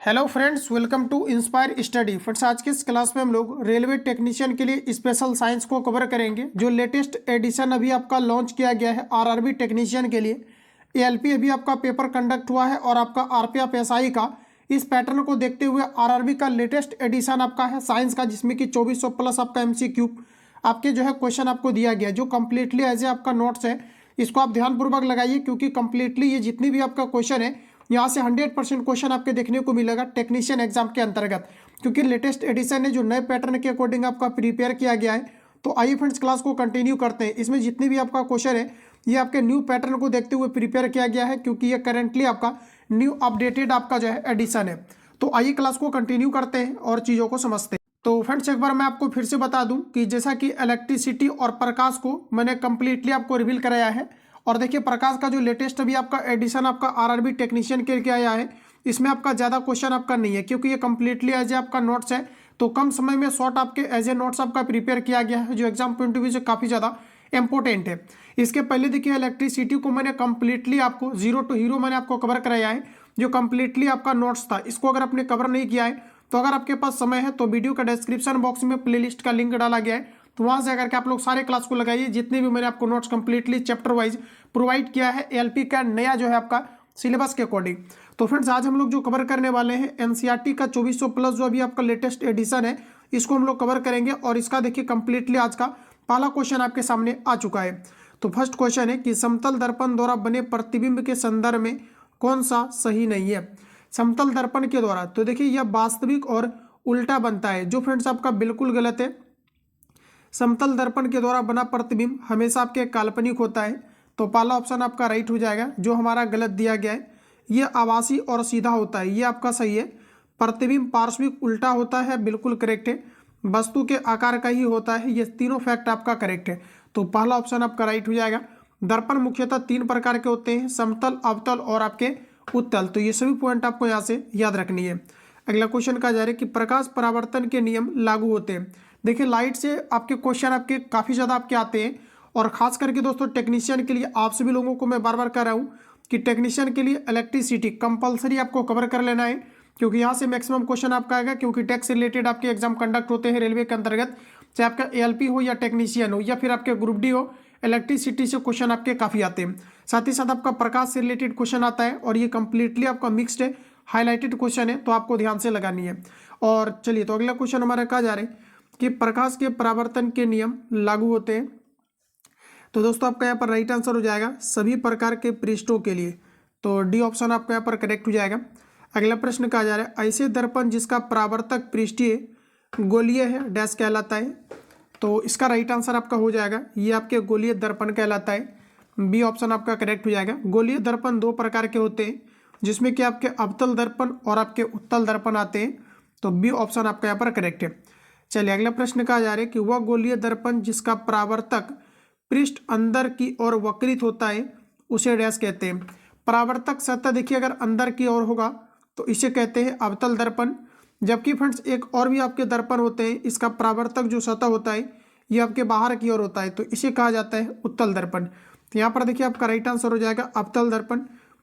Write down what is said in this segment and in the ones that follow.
Hello friends, welcome to inspire study. Friends, आज की इस क्लास में हम लोग रेलवे टेक्नीशियन के लिए स्पेशल साइंस को कवर करेंगे। जो लेटेस्ट एडिशन अभी आपका लॉन्च किया गया है आरआरबी टेक्नीशियन के लिए। एएलपी अभी आपका पेपर कंडक्ट हुआ है और आपका आरपीएफ एसआई का इस पैटर्न को देखते हुए आरआरबी का लेटेस्ट एडिशन आपका है साइंस का, जिसमें कि 2400 प्लस आपका एमसीक्यू आपके जो है क्वेश्चन आपको दिया गया, जो कम्प्लीटली एज ए आपका नोट्स है। इसको आप ध्यानपूर्वक लगाइए, क्योंकि कम्प्लीटली ये जितनी भी आपका क्वेश्चन है यहाँ से 100% क्वेश्चन आपके देखने को मिलेगा टेक्नीशियन एग्जाम के अंतर्गत, क्योंकि लेटेस्ट एडिशन है जो नए पैटर्न के अकॉर्डिंग आपका प्रिपेयर किया गया है। तो आइए फ्रेंड्स, क्लास को कंटिन्यू करते हैं। इसमें जितनी भी आपका क्वेश्चन है ये आपके न्यू पैटर्न को देखते हुए प्रिपेयर किया गया है, क्योंकि ये करेंटली आपका न्यू अपडेटेड आपका जो है एडिशन है। तो आइए क्लास को कंटिन्यू करते हैं और चीज़ों को समझते हैं। तो फ्रेंड्स, एक बार मैं आपको फिर से बता दूं कि जैसा कि इलेक्ट्रिसिटी और प्रकाश को मैंने कंप्लीटली आपको रिवील कराया है। और देखिए, प्रकाश का जो लेटेस्ट अभी आपका एडिशन आपका आरआरबी टेक्नीशियन के लिए आया है, इसमें आपका ज़्यादा क्वेश्चन आपका नहीं है, क्योंकि ये कंप्लीटली एज ए आपका नोट्स है। तो कम समय में शॉर्ट आपके एज ए नोट्स आपका प्रिपेयर किया गया है, जो एग्जाम पॉइंट ऑफ व्यू से काफ़ी ज़्यादा इंपॉर्टेंट है। इसके पहले देखिए, इलेक्ट्रिसिटी को मैंने कंप्लीटली आपको जीरो टू हीरो मैंने आपको कवर कराया है, जो कंप्लीटली आपका नोट्स था। इसको अगर आपने कवर नहीं किया है तो अगर आपके पास समय है तो वीडियो का डिस्क्रिप्शन बॉक्स में प्लेलिस्ट का लिंक डाला गया है, तो वहां से अगर के आप लोग सारे क्लास को लगाइए, जितने भी मैंने आपको notes completely chapter wise provide किया है एलपी का नया जो है आपका सिलेबस के अकॉर्डिंग। तो फ्रेंड्स, आज हम लोग जो कवर करने वाले हैं एनसीईआरटी का 2400 प्लस जो अभी आपका लेटेस्ट एडिशन है, इसको हम लोग कवर करेंगे। और इसका देखिए कंप्लीटली आज का पहला क्वेश्चन आपके सामने आ चुका है। तो फर्स्ट क्वेश्चन है कि समतल दर्पण द्वारा बने प्रतिबिंब के संदर्भ में कौन सा सही नहीं है। समतल दर्पण के द्वारा, तो देखिए यह वास्तविक और उल्टा बनता है, जो फ्रेंड्स आपका बिल्कुल गलत है। समतल दर्पण के द्वारा बना प्रतिबिंब हमेशा आपके काल्पनिक होता है, तो पहला ऑप्शन आपका राइट हो जाएगा। जो हमारा गलत दिया गया है, यह आभासी और सीधा होता है, ये आपका सही है। प्रतिबिंब पार्श्विक उल्टा होता है, बिल्कुल करेक्ट है। वस्तु के आकार का ही होता है, ये तीनों फैक्ट आपका करेक्ट है, तो पहला ऑप्शन आपका राइट हो जाएगा। दर्पण मुख्यतः 3 प्रकार के होते हैं, समतल, अवतल और आपके उत्तल। तो ये सभी पॉइंट आपको यहाँ से याद रखनी है। अगला क्वेश्चन कहा जा रहा है कि प्रकाश परावर्तन के नियम लागू होते हैं। देखिए, लाइट से आपके क्वेश्चन आपके काफ़ी ज़्यादा आपके आते हैं, और खास करके दोस्तों टेक्नीशियन के लिए आप सभी लोगों को मैं बार बार कह रहा हूँ कि टेक्नीशियन के लिए इलेक्ट्रिसिटी कंपलसरी आपको कवर कर लेना है, क्योंकि यहाँ से मैक्सिमम क्वेश्चन आपका आएगा, क्योंकि टैक्स से रिलेटेड आपके एग्जाम कंडक्ट होते हैं रेलवे के अंतर्गत। चाहे आपका एएलपी हो या टेक्नीशियन हो या फिर आपके ग्रुप डी हो, इलेक्ट्रिसिटी से क्वेश्चन आपके काफ़ी आते हैं। साथ ही साथ आपका प्रकाश से रिलेटेड क्वेश्चन आता है, और ये कंप्लीटली आपका मिक्स्ड है, हाईलाइटेड क्वेश्चन है, तो आपको ध्यान से लगानी है। और चलिए, तो अगला क्वेश्चन हमारा कहा जा रहा है कि प्रकाश के परावर्तन के नियम लागू होते हैं। तो दोस्तों, आपका यहाँ पर राइट आंसर हो जाएगा सभी प्रकार के पृष्ठों के लिए, तो डी ऑप्शन आपका यहाँ पर करेक्ट हो जाएगा। अगला प्रश्न कहा जा रहा है ऐसे दर्पण जिसका परावर्तक पृष्ठीय गोलीय है डैश कहलाता है। तो इसका राइट आंसर आपका हो जाएगा, ये आपके गोलीय दर्पण कहलाता है, बी ऑप्शन आपका करेक्ट हो जाएगा। गोलीय दर्पण 2 प्रकार के होते हैं, जिसमें कि आपके अवतल दर्पण और आपके उत्तल दर्पण आते हैं, तो बी ऑप्शन आपका यहाँ पर करेक्ट है। चलिए, अगला प्रश्न कहा जा रहा है कि वह गोलीय दर्पण जिसका परावर्तक पृष्ठ अंदर की ओर वक्रित होता है उसे डैश कहते हैं। परावर्तक सतह देखिए अगर अंदर की ओर होगा तो इसे कहते हैं अवतल दर्पण। जबकि फ्रेंड्स, एक और भी आपके दर्पण होते हैं, इसका परावर्तक जो सतह होता है ये आपके बाहर की ओर होता है, तो इसे कहा जाता है उत्तल दर्पण। तो यहाँ पर देखिए आपका राइट आंसर हो जाएगा अवतल दर्पण।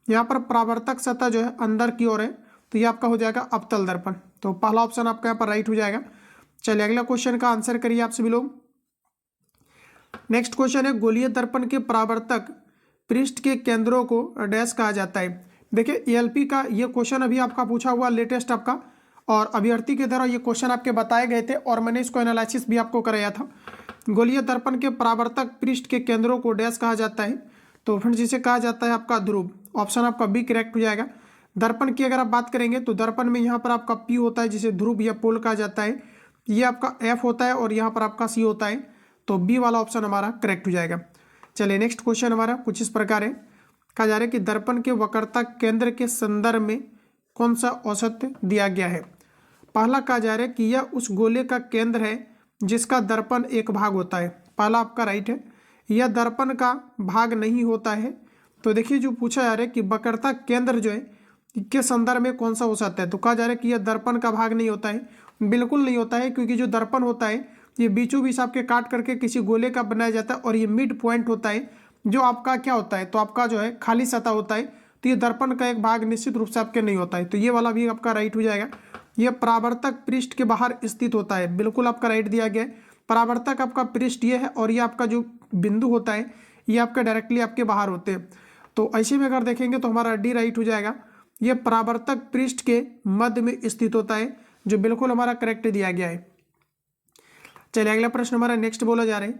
यहाँ पर परावर्तक सतह जो है अंदर की ओर है, तो ये आपका हो जाएगा अवतल दर्पण, तो पहला ऑप्शन आपका यहाँ पर राइट हो जाएगा। चलिए, अगला क्वेश्चन का आंसर करिए आप सभी लोग। नेक्स्ट क्वेश्चन है गोलीय दर्पण के परावर्तक पृष्ठ के केंद्रों को डैश कहा जाता है। देखिए, एएलपी का ये क्वेश्चन अभी आपका पूछा हुआ लेटेस्ट आपका, और अभ्यर्थी के द्वारा ये क्वेश्चन आपके बताए गए थे, और मैंने इसको एनालिसिस भी आपको कराया था। गोलीय दर्पण के परावर्तक पृष्ठ के केंद्रों को डैश कहा जाता है। तो फ्रेंड्स, जिसे कहा जाता है आपका ध्रुव, ऑप्शन आपका बी करेक्ट हो जाएगा। दर्पण की अगर आप बात करेंगे तो दर्पण में यहाँ पर आपका पी होता है, जिसे ध्रुव या पोल कहा जाता है, ये आपका एफ होता है, और यहाँ पर आपका सी होता है, तो बी वाला ऑप्शन हमारा करेक्ट हो जाएगा। चलिए, नेक्स्ट क्वेश्चन हमारा कुछ इस प्रकार है। कहा जा रहा है कि दर्पण के वक्रता केंद्र के संदर्भ में कौन सा औसत दिया गया है। पहला कहा जा रहा है कि यह उस गोले का केंद्र है जिसका दर्पण एक भाग होता है, पहला आपका राइट है। यह दर्पण का भाग नहीं होता है। तो देखिए, जो पूछा जा रहा है कि वक्रता केंद्र जो है के संदर्भ में कौन सा औसत है, तो कहा जा रहा है कि यह दर्पण का भाग नहीं होता है, बिल्कुल नहीं होता है, क्योंकि जो दर्पण होता है ये बीचों बीच आपके काट करके किसी गोले का बनाया जाता है, और ये मिड पॉइंट होता है, जो आपका क्या होता है, तो आपका जो है खाली सतह होता है, तो ये दर्पण का एक भाग निश्चित रूप से आपके नहीं होता है, तो ये वाला भी आपका राइट हो जाएगा। ये परावर्तक पृष्ठ के बाहर स्थित होता है, बिल्कुल आपका राइट दिया गया है। परावर्तक आपका पृष्ठ ये है और ये आपका जो बिंदु होता है ये आपका डायरेक्टली आपके बाहर होते हैं, तो ऐसे में अगर देखेंगे तो हमारा डी राइट हो जाएगा। ये परावर्तक पृष्ठ के मध्य में स्थित होता है, जो बिल्कुल हमारा करेक्ट दिया गया है। चलिए अगला प्रश्न हमारा नेक्स्ट बोला जा रहा है।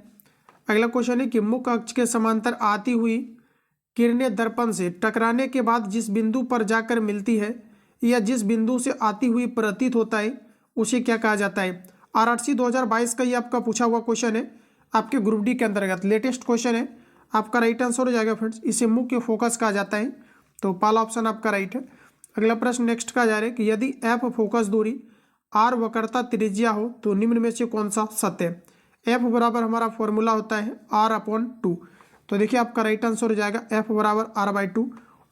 अगला क्वेश्चन है कि मुख्य अक्ष के समांतर आती हुई किरणें दर्पण से टकराने के बाद जिस बिंदु पर जाकर मिलती है या जिस बिंदु से आती हुई प्रतीत होता है उसे क्या कहा जाता है। आरआरसी 2022 का ये आपका पूछा हुआ क्वेश्चन है, आपके ग्रुप डी के अंतर्गत लेटेस्ट क्वेश्चन है। आपका राइट आंसर हो जाएगा फ्रेंड्स, इसे मुख्य फोकस कहा जाता है, तो पहला ऑप्शन आपका राइट है। अगला प्रश्न नेक्स्ट का जा रहा है कि यदि एफ फोकस दूरी आर वक्रता त्रिज्या हो तो निम्न में से कौन सा सत्य है। एफ बराबर हमारा फॉर्मूला होता है R/2, तो देखिए आपका राइट आंसर हो जाएगा एफ बराबर R/2।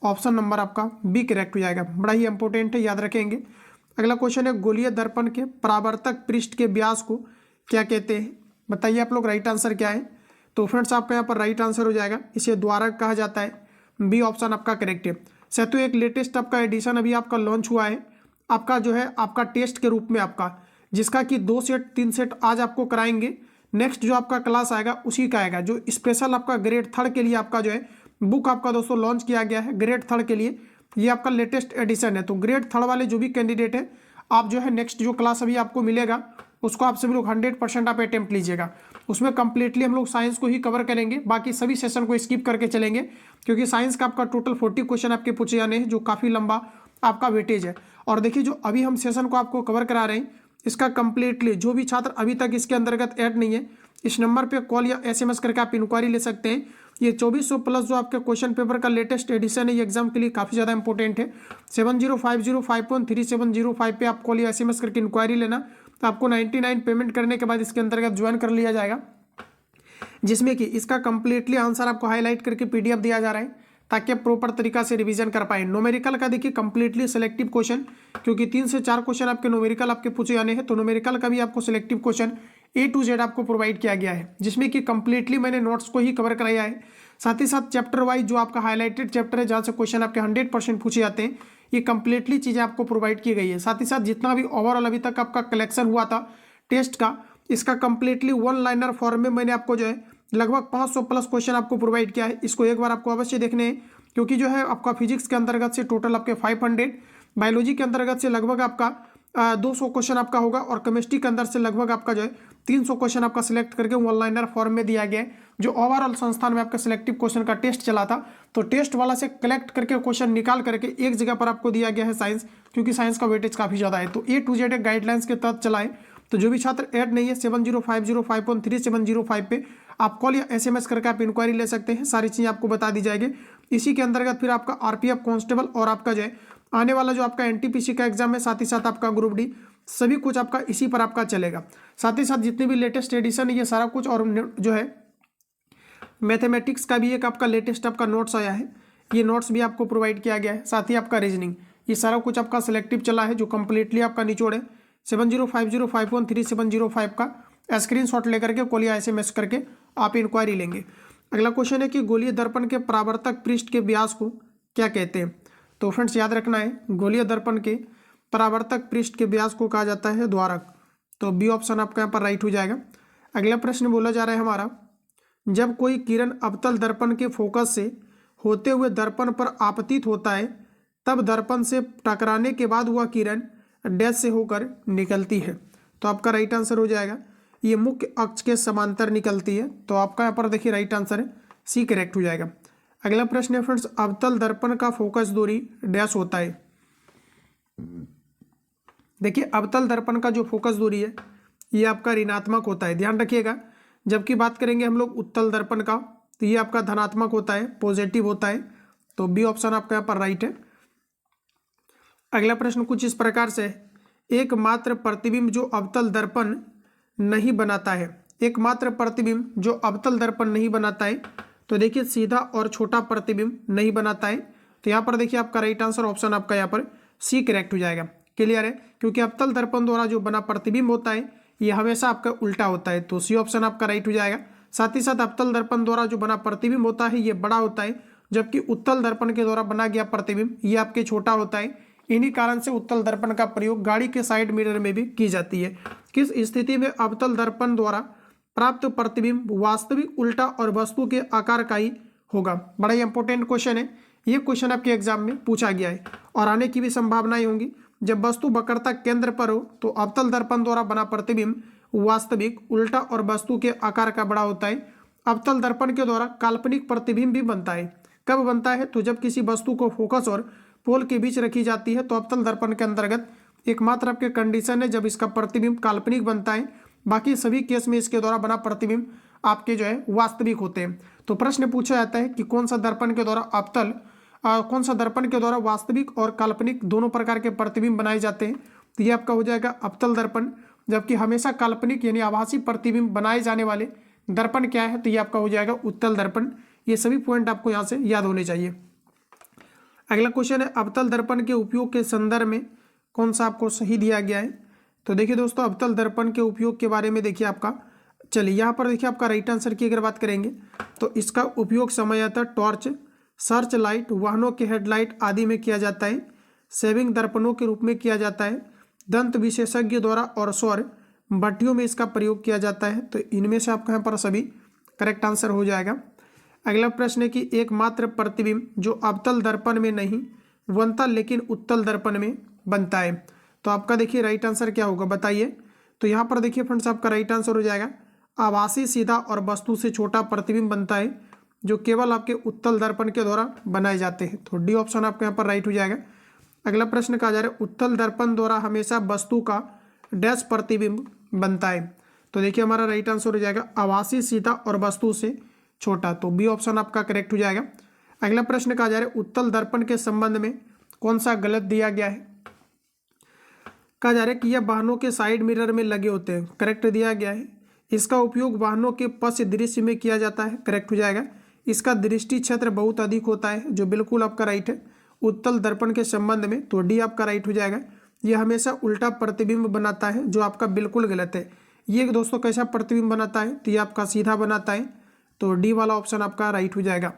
ऑप्शन नंबर आपका बी करेक्ट हो जाएगा, बड़ा ही इंपॉर्टेंट है, याद रखेंगे। अगला क्वेश्चन है गोलीय दर्पण के परावर्तक पृष्ठ के व्यास को क्या कहते हैं, बताइए आप लोग राइट आंसर क्या है। तो फ्रेंड्स आपका यहाँ पर राइट आंसर हो जाएगा, इसे द्वारक कहा जाता है, बी ऑप्शन आपका करेक्ट है। सैतु एक लेटेस्ट आपका एडिशन अभी आपका लॉन्च हुआ है, आपका जो है आपका टेस्ट के रूप में आपका, जिसका कि 2 सेट 3 सेट आज आपको कराएंगे। नेक्स्ट जो आपका क्लास आएगा उसी का आएगा, जो स्पेशल आपका ग्रेड 3 के लिए आपका जो है बुक आपका दोस्तों लॉन्च किया गया है ग्रेड 3 के लिए, ये आपका लेटेस्ट एडिशन है। तो ग्रेड 3 वाले जो भी कैंडिडेट है, आप जो है नेक्स्ट जो क्लास अभी आपको मिलेगा उसको आप सभी लोग 100% आप अटेम्प्ट लीजिएगा। उसमें कंप्लीटली हम लोग साइंस को ही कवर करेंगे, बाकी सभी सेशन को स्किप करके चलेंगे, क्योंकि साइंस का आपका टोटल 40 क्वेश्चन आपके पूछे जाने हैं, जो काफ़ी लंबा आपका वेटेज है। और देखिए जो अभी हम सेशन को आपको कवर करा रहे हैं, इसका कंप्लीटली जो भी छात्र अभी तक इसके अंतर्गत ऐड नहीं है, इस नंबर पे कॉल या SMS करके आप इंक्वायरी ले सकते हैं। ये 2400 प्लस जो आपके क्वेश्चन पेपर का लेटेस्ट एडिशन है, ये एग्जाम के लिए काफ़ी ज़्यादा इंपॉर्टेंट है। 7050513705 पे आप कॉल या SMS करके इंक्वायरी लेना, तो आपको 99 पेमेंट करने के बाद इसके अंतर्गत ज्वाइन कर लिया जाएगा, जिसमें कि इसका कंप्लीटली आंसर आपको हाईलाइट करके PDF दिया जा रहा है, ताकि आप प्रॉपर तरीका से रिवीजन कर पाए। न्यूमेरिकल का देखिए कंप्लीटली सिलेक्टिव क्वेश्चन, क्योंकि 3 से 4 क्वेश्चन आपके न्यूमेरिकल आपके पूछे जाने हैं, तो न्यूमेरिकल का भी आपको selective question A to Z आपको प्रोवाइड किया गया है, जिसमें कि कंप्लीटली मैंने नोट्स को ही कवर कराया है। साथ ही साथ चैप्टर वाइज जो आपका हाईलाइटेड चैप्टर है, जहाँ से क्वेश्चन आपके 100% पूछे जाते हैं, ये कंप्लीटली चीज़ें आपको प्रोवाइड की गई है। साथ ही साथ जितना भी ओवरऑल अभी तक आपका कलेक्शन हुआ था टेस्ट का, इसका कंप्लीटली 1 लाइनर फॉर्म में मैंने आपको जो है लगभग 500 प्लस क्वेश्चन आपको प्रोवाइड किया है। इसको एक बार आपको अवश्य देखने हैं, क्योंकि जो है आपका फिजिक्स के अंतर्गत से टोटल आपके 500, बायोलॉजी के अंतर्गत से लगभग आपका 200 क्वेश्चन आपका होगा, और केमिस्ट्री के अंदर से लगभग आपका जो है 300 क्वेश्चन आपका सिलेक्ट करके 1 लाइनर फॉर्म में दिया गया है। जो ओवरऑल संस्थान में आपका सिलेक्टिव क्वेश्चन का टेस्ट चला था, तो टेस्ट वाला से कलेक्ट करके क्वेश्चन निकाल करके एक जगह पर आपको दिया गया है साइंस, क्योंकि साइंस का वेटेज काफ़ी ज़्यादा है। तो A to Z गाइडलाइंस के तहत चला है। तो जो भी छात्र ऐड नहीं है 7050513705 पे आप कॉल या SMS करके आप इंक्वायरी ले सकते हैं, सारी चीज़ें आपको बता दी जाएगी। इसी के अंतर्गत फिर आपका RPF कांस्टेबल और आपका जो है आने वाला जो आपका NTPC का एग्जाम है, साथ ही साथ आपका ग्रुप डी, सभी कुछ आपका इसी पर आपका चलेगा। साथ ही साथ जितने भी लेटेस्ट एडिशन है ये सारा कुछ, और जो है मैथमेटिक्स का भी एक आपका लेटेस्ट आपका नोट्स आया है, ये नोट्स भी आपको प्रोवाइड किया गया है। साथ ही आपका रीजनिंग, ये सारा कुछ आपका सिलेक्टिव चला है, जो कंप्लीटली आपका निचोड़ है। 7050513705 का स्क्रीनशॉट लेकर के कॉल या SMS करके आप इंक्वायरी लेंगे। अगला क्वेश्चन है कि गोलीय दर्पण के परावर्तक पृष्ठ के व्यास को क्या कहते हैं। तो फ्रेंड्स याद रखना है, गोलीय दर्पण के परावर्तक पृष्ठ के व्यास को कहा जाता है द्वारक, तो बी ऑप्शन आपका यहाँ पर राइट हो जाएगा। अगला प्रश्न बोला जा रहा है हमारा, जब कोई किरण अवतल दर्पण के फोकस से होते हुए दर्पण पर आपतित होता है, तब दर्पण से टकराने के बाद वह किरण डैश से होकर निकलती है। तो आपका राइट आंसर हो जाएगा, ये मुख्य अक्ष के समांतर निकलती है, तो आपका यहाँ पर देखिए राइट आंसर है, सी करेक्ट हो जाएगा। अगला प्रश्न है फ्रेंड्स, अवतल दर्पण का फोकस दूरी डैश होता है। देखिए अवतल दर्पण का जो फोकस दूरी है ये आपका ऋणात्मक होता है, ध्यान रखिएगा। जबकि बात करेंगे हम लोग उत्तल दर्पण का, तो ये आपका धनात्मक होता है, पॉजिटिव होता है, तो बी ऑप्शन आपका यहाँ पर राइट है। अगला प्रश्न कुछ इस प्रकार से है, एकमात्र प्रतिबिंब जो अवतल दर्पण नहीं बनाता है, एकमात्र प्रतिबिंब जो अवतल दर्पण नहीं बनाता है, तो देखिए सीधा और छोटा प्रतिबिंब नहीं बनाता है, तो यहाँ पर देखिए आपका राइट आंसर ऑप्शन आपका यहाँ पर सी करेक्ट हो जाएगा। क्लियर है, क्योंकि अवतल दर्पण द्वारा जो बना प्रतिबिंब होता है ये हमेशा आपका उल्टा होता है, तो सी ऑप्शन आपका राइट हो जाएगा। साथ ही साथ अवतल दर्पण द्वारा जो बना प्रतिबिंब होता है ये बड़ा होता है, जबकि उत्तल दर्पण के द्वारा बना गया प्रतिबिंब ये आपके छोटा होता है। इन्हीं कारण से उत्तल दर्पण का प्रयोग गाड़ी के साइड मिरर में भी की जाती है। किस स्थिति में अवतल दर्पण द्वारा प्राप्त प्रतिबिंब वास्तविक, उल्टा और वस्तु के आकार का ही होगा? बड़ा ही इंपॉर्टेंट क्वेश्चन है, ये क्वेश्चन आपके एग्जाम में पूछा गया है और आने की भी संभावनाएं होंगी। जब वस्तु वक्रता केंद्र पर हो तो अवतल दर्पण द्वारा बना प्रतिबिंब वास्तविक, उल्टा और वस्तु के आकार का बड़ा होता है। अवतल दर्पण के द्वारा काल्पनिक प्रतिबिंब भी बनता है। कब बनता है? तो जब किसी वस्तु को फोकस और पोल के बीच रखी जाती है तो अवतल दर्पण के अंतर्गत एकमात्र आपके कंडीशन है जब इसका प्रतिबिंब काल्पनिक बनता है। बाकी सभी केस में इसके द्वारा बना प्रतिबिंब आपके जो है वास्तविक होते हैं। तो प्रश्न पूछा जाता है कि कौन सा दर्पण के द्वारा कौन सा दर्पण के द्वारा वास्तविक और काल्पनिक दोनों प्रकार के प्रतिबिंब बनाए जाते हैं? तो ये आपका हो जाएगा अवतल दर्पण। जबकि हमेशा काल्पनिक यानी आभासी प्रतिबिंब बनाए जाने वाले दर्पण क्या है? तो ये आपका हो जाएगा उत्तल दर्पण। ये सभी पॉइंट आपको यहाँ से याद होने चाहिए। अगला क्वेश्चन है अवतल दर्पण के उपयोग के संदर्भ में कौन सा आपको सही दिया गया है? तो देखिए दोस्तों, अवतल दर्पण के उपयोग के बारे में देखिए आपका, चलिए यहाँ पर देखिए आपका राइट आंसर की अगर बात करेंगे तो इसका उपयोग सामान्यतः टॉर्च, सर्च लाइट, वाहनों के हेडलाइट आदि में किया जाता है। सेविंग दर्पणों के रूप में किया जाता है। दंत विशेषज्ञ द्वारा और सौर भट्टियों में इसका प्रयोग किया जाता है। तो इनमें से आपका यहाँ पर सभी करेक्ट आंसर हो जाएगा। अगला प्रश्न है कि एकमात्र प्रतिबिंब जो अवतल दर्पण में नहीं बनता लेकिन उत्तल दर्पण में बनता है। तो आपका देखिए राइट आंसर क्या होगा बताइए। तो यहाँ पर देखिए फ्रेंड्स आपका राइट आंसर हो जाएगा आभासी, सीधा और वस्तु से छोटा प्रतिबिंब बनता है जो केवल आपके उत्तल दर्पण के द्वारा बनाए जाते हैं। तो डी ऑप्शन आपके यहाँ पर राइट हो जाएगा। अगला प्रश्न कहा जा रहा है उत्तल दर्पण द्वारा हमेशा वस्तु का डैश प्रतिबिंब बनता है। तो देखिए हमारा राइट आंसर हो जाएगा आभासी, सीधा और वस्तु से छोटा। तो बी ऑप्शन आपका करेक्ट हो जाएगा। अगला प्रश्न कहा जा रहा है उत्तल दर्पण के संबंध में कौन सा गलत दिया गया है? कहा जा रहा है कि यह वाहनों के साइड मिरर में लगे होते हैं, करेक्ट दिया गया है। इसका उपयोग वाहनों के पश्च दृश्य में किया जाता है, करेक्ट हो जाएगा। इसका दृष्टि क्षेत्र बहुत अधिक होता है, जो बिल्कुल आपका राइट है उत्तल दर्पण के संबंध में। तो डी आपका राइट हो जाएगा। यह हमेशा उल्टा प्रतिबिंब बनाता है, जो आपका बिल्कुल गलत है। ये दोस्तों कैसा प्रतिबिंब बनाता है? तो ये आपका सीधा बनाता है। तो डी वाला ऑप्शन आपका राइट हो जाएगा।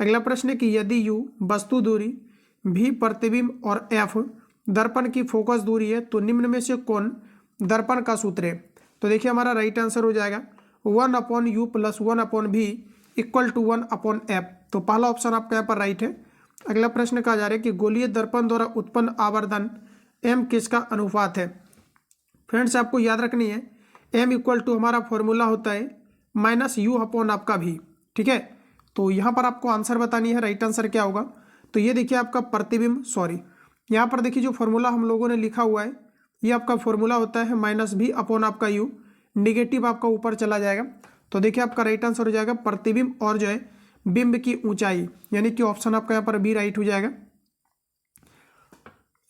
अगला प्रश्न है कि यदि यू वस्तु दूरी, भी प्रतिबिंब और एफ दर्पण की फोकस दूरी है तो निम्न में से कौन दर्पण का सूत्र है? तो देखिए हमारा राइट आंसर हो जाएगा 1/u + 1/v = 1/f। तो पहला ऑप्शन आपका यहाँ पर राइट है। अगला प्रश्न कहा जा रहा है कि गोलीय दर्पण द्वारा उत्पन्न आवर्धन m किसका अनुपात है? फ्रेंड्स आपको याद रखनी है m = हमारा फॉर्मूला होता है -u/v आपका भी, ठीक है। तो यहाँ पर आपको आंसर बतानी है, राइट आंसर क्या होगा? तो ये देखिए आपका प्रतिबिंब, सॉरी यहाँ पर देखिए जो फॉर्मूला हम लोगों ने लिखा हुआ है ये आपका फॉर्मूला होता है -v/u आपका u, निगेटिव आपका ऊपर चला जाएगा। तो देखिए आपका राइट आंसर हो जाएगा प्रतिबिंब और जो है बिंब की ऊंचाई, यानी कि ऑप्शन आपका यहाँ पर बी राइट हो जाएगा।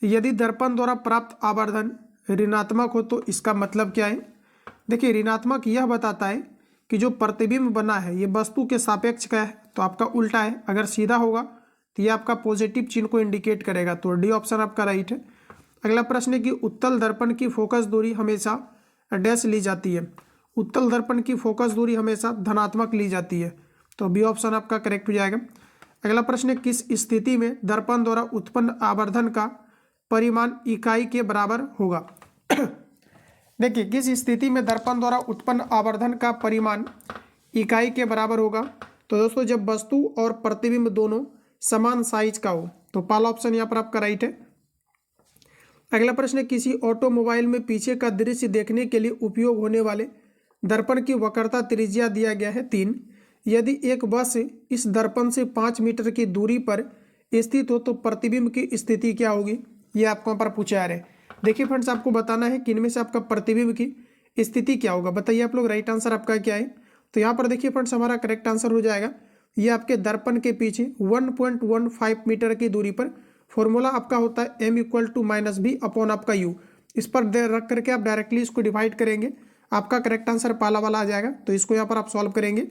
यदि दर्पण द्वारा प्राप्त आवर्धन ऋणात्मक हो तो इसका मतलब क्या है? देखिए ऋणात्मक यह बताता है कि जो प्रतिबिंब बना है ये वस्तु के सापेक्ष का है, तो आपका उल्टा है। अगर सीधा होगा तो ये आपका पॉजिटिव चिन्ह को इंडिकेट करेगा। तो डी ऑप्शन आपका राइट है। अगला प्रश्न है कि उत्तल दर्पण की फोकस दूरी हमेशा डैश ली जाती है। उत्तल दर्पण की फोकस दूरी हमेशा धनात्मक ली जाती है। तो बी ऑप्शन आपका करेक्ट हो जाएगा। अगला प्रश्न है किस स्थिति में दर्पण द्वारा उत्पन्न आवर्धन का परिमाण इकाई के बराबर होगा? देखिए किस स्थिति में दर्पण द्वारा उत्पन्न आवर्धन का परिमाण इकाई के बराबर होगा? तो दोस्तों जब वस्तु और प्रतिबिंब दोनों समान साइज का हो। तो पहला ऑप्शन यहाँ पर आपका राइट है। अगला प्रश्न है किसी ऑटोमोबाइल में पीछे का दृश्य देखने के लिए उपयोग होने वाले दर्पण की वक्रता त्रिज्या दिया गया है 3। यदि एक बस इस दर्पण से 5 मीटर की दूरी पर स्थित हो तो प्रतिबिंब की स्थिति क्या होगी? ये आपको यहाँ पर पूछा जा रहा है। देखिए फ्रेंड्स आपको बताना है कि इनमें से आपका प्रतिबिंब की स्थिति क्या होगा, बताइए आप लोग राइट आंसर आपका क्या है? तो यहाँ पर देखिए फ्रेंड्स हमारा करेक्ट आंसर हो जाएगा ये आपके दर्पण के पीछे 1.15 मीटर की दूरी पर। फॉर्मूला आपका होता है m = -v/ आपका u। इस पर रख करके आप डायरेक्टली इसको डिवाइड करेंगे, आपका करेक्ट आंसर पहला वाला आ जाएगा। तो इसको यहाँ पर आप सॉल्व करेंगे।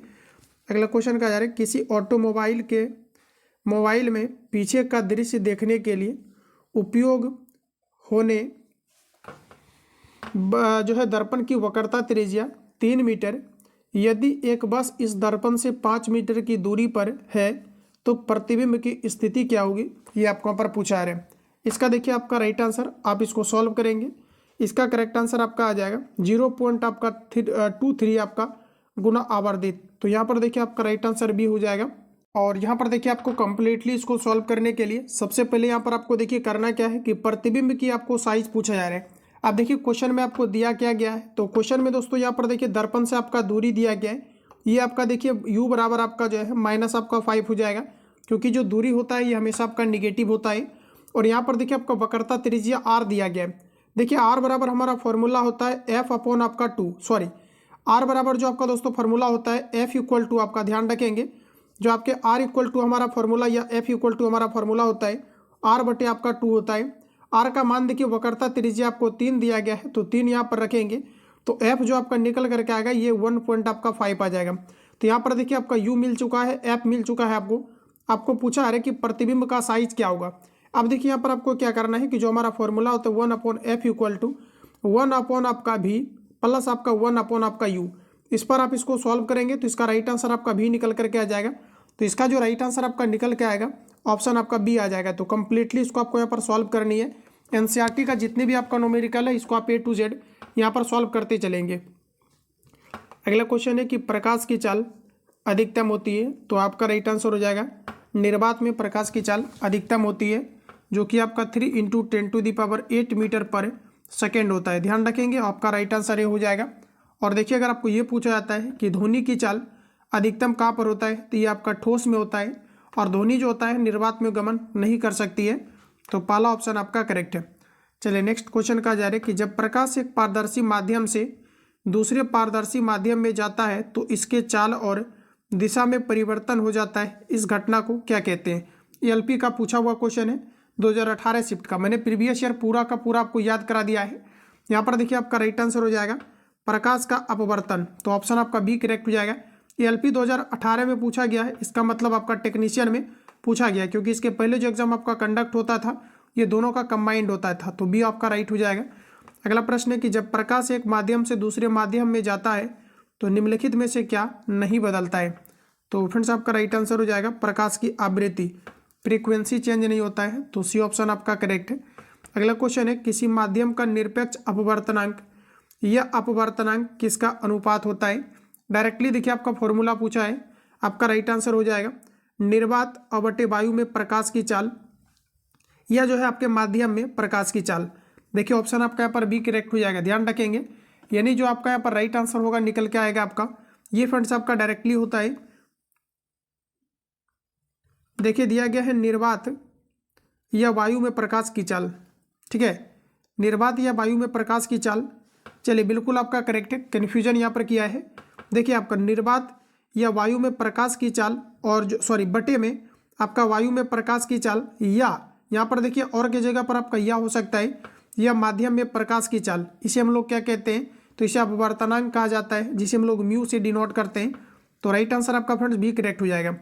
अगला क्वेश्चन का जा रहा है किसी ऑटोमोबाइल के मोबाइल में पीछे का दृश्य देखने के लिए उपयोग होने जो है दर्पण की वक्रता त्रिज्या 3 मीटर। यदि एक बस इस दर्पण से 5 मीटर की दूरी पर है तो प्रतिबिंब की स्थिति क्या होगी, ये आपको यहाँ पर पूछा रहे हैं। इसका देखिए आपका राइट आंसर, आप इसको सॉल्व करेंगे, इसका करेक्ट आंसर आपका आ जाएगा 0.23 आपका गुना आवर्धित। तो यहाँ पर देखिए आपका राइट आंसर भी हो जाएगा। और यहाँ पर देखिए आपको कंप्लीटली इसको सॉल्व करने के लिए सबसे पहले यहाँ पर आपको देखिए करना क्या है कि प्रतिबिंब की आपको साइज पूछा जा रहा है। अब देखिए क्वेश्चन में आपको दिया क्या गया है, तो क्वेश्चन में दोस्तों यहाँ पर देखिए दर्पण से आपका दूरी दिया गया है, ये आपका देखिए u बराबर आपका जो है माइनस आपका 5 हो जाएगा, क्योंकि जो दूरी होता है ये हमेशा आपका निगेटिव होता है। और यहाँ पर देखिए आपका वक्रता त्रिज्या r दिया गया है। देखिए r बराबर हमारा फॉर्मूला होता है f अपॉन आपका 2, सॉरी r बराबर जो आपका दोस्तों फॉर्मूला होता है f इक्वल टू, आपका ध्यान रखेंगे जो आपके r इक्वल टू हमारा फॉर्मूला या f इक्वल टू हमारा फॉर्मूला होता है r बटे आपका 2 होता है। r का मान देखिए वक्रता त्रिज्या आपको 3 दिया गया है, तो 3 यहाँ पर रखेंगे, तो f जो आपका निकल करके आएगा ये 1.5 आ जाएगा। तो यहाँ पर देखिए आपका u मिल चुका है, f मिल चुका है आपको पूछा है कि प्रतिबिंब का साइज क्या होगा। अब देखिए यहाँ पर आपको क्या करना है कि जो हमारा फॉर्मूला होता है 1/f इक्वल टू 1 आपका v प्लस आपका 1 आपका u, इस पर आप इसको सॉल्व करेंगे तो इसका राइट आंसर आपका भी निकल करके आ जाएगा। तो इसका जो राइट आंसर आपका निकल के आएगा ऑप्शन आपका बी आ जाएगा। तो कंप्लीटली इसको आपको यहाँ पर सॉल्व करनी है। एनसीईआरटी का जितने भी आपका न्यूमेरिकल है इसको आप A to Z यहाँ पर सॉल्व करते चलेंगे। अगला क्वेश्चन है कि प्रकाश की चाल अधिकतम होती है, तो आपका राइट आंसर हो जाएगा निर्वात में प्रकाश की चाल अधिकतम होती है, जो कि आपका 3 × 10⁸ मीटर पर सेकेंड होता है। ध्यान रखेंगे, आपका राइट आंसर ये हो जाएगा। और देखिए अगर आपको ये पूछा जाता है कि ध्वनि की चाल अधिकतम कहाँ पर होता है, तो ये आपका ठोस में होता है, और ध्वनि जो होता है निर्वात में गमन नहीं कर सकती है। तो पहला ऑप्शन आपका करेक्ट है। चलिए नेक्स्ट क्वेश्चन का जा रहे कि जब प्रकाश एक पारदर्शी माध्यम से दूसरे पारदर्शी माध्यम में जाता है तो इसके चाल और दिशा में परिवर्तन हो जाता है, इस घटना को क्या कहते हैं। एलपी का पूछा हुआ क्वेश्चन है 2018 शिफ्ट का, मैंने प्रीवियस ईयर पूरा का पूरा आपको याद करा दिया है। यहाँ पर देखिए आपका राइट आंसर हो जाएगा प्रकाश का अपवर्तन, तो ऑप्शन आपका बी करेक्ट हो जाएगा। एलपी 2018 में पूछा गया है, इसका मतलब आपका टेक्नीशियन में पूछा गया, क्योंकि इसके पहले जो एग्जाम आपका कंडक्ट होता था ये दोनों का कंबाइंड होता था, तो बी आपका राइट हो जाएगा। अगला प्रश्न है कि जब प्रकाश एक माध्यम से दूसरे माध्यम में जाता है तो निम्नलिखित में से क्या नहीं बदलता है। तो फ्रेंड्स आपका राइट आंसर हो जाएगा प्रकाश की आवृत्ति, फ्रीक्वेंसी चेंज नहीं होता है, तो सी ऑप्शन आपका करेक्ट है। अगला क्वेश्चन है किसी माध्यम का निरपेक्ष अपवर्तनांक या अपवर्तनांक किसका अनुपात होता है। डायरेक्टली देखिए आपका फॉर्मूला पूछा है, आपका राइट आंसर हो जाएगा निर्वात बटे वायु में प्रकाश की चाल, या जो है आपके माध्यम में प्रकाश की चाल। देखिए ऑप्शन आपका यहाँ पर बी करेक्ट हो जाएगा, ध्यान रखेंगे, यानी जो आपका यहाँ पर राइट आंसर होगा निकल के आएगा आपका, ये फ्रेंड्स आपका डायरेक्टली होता है। देखिए दिया गया है निर्वात या वायु में प्रकाश की चाल, ठीक है, निर्वात या वायु में प्रकाश की चाल। चलिए बिल्कुल आपका करेक्ट है, कन्फ्यूजन यहाँ पर किया है। देखिए आपका निर्वात या वायु में प्रकाश की चाल और जो सॉरी बटे में आपका वायु में प्रकाश की चाल, या यहाँ पर देखिए और की जगह पर आपका या हो सकता है, या माध्यम में प्रकाश की चाल, इसे हम लोग क्या कहते हैं, तो इसे अपवर्तनांक कहा जाता है, जिसे हम लोग म्यू से डिनोट करते हैं। तो राइट आंसर आपका फ्रेंड्स बी करेक्ट हो जाएगा।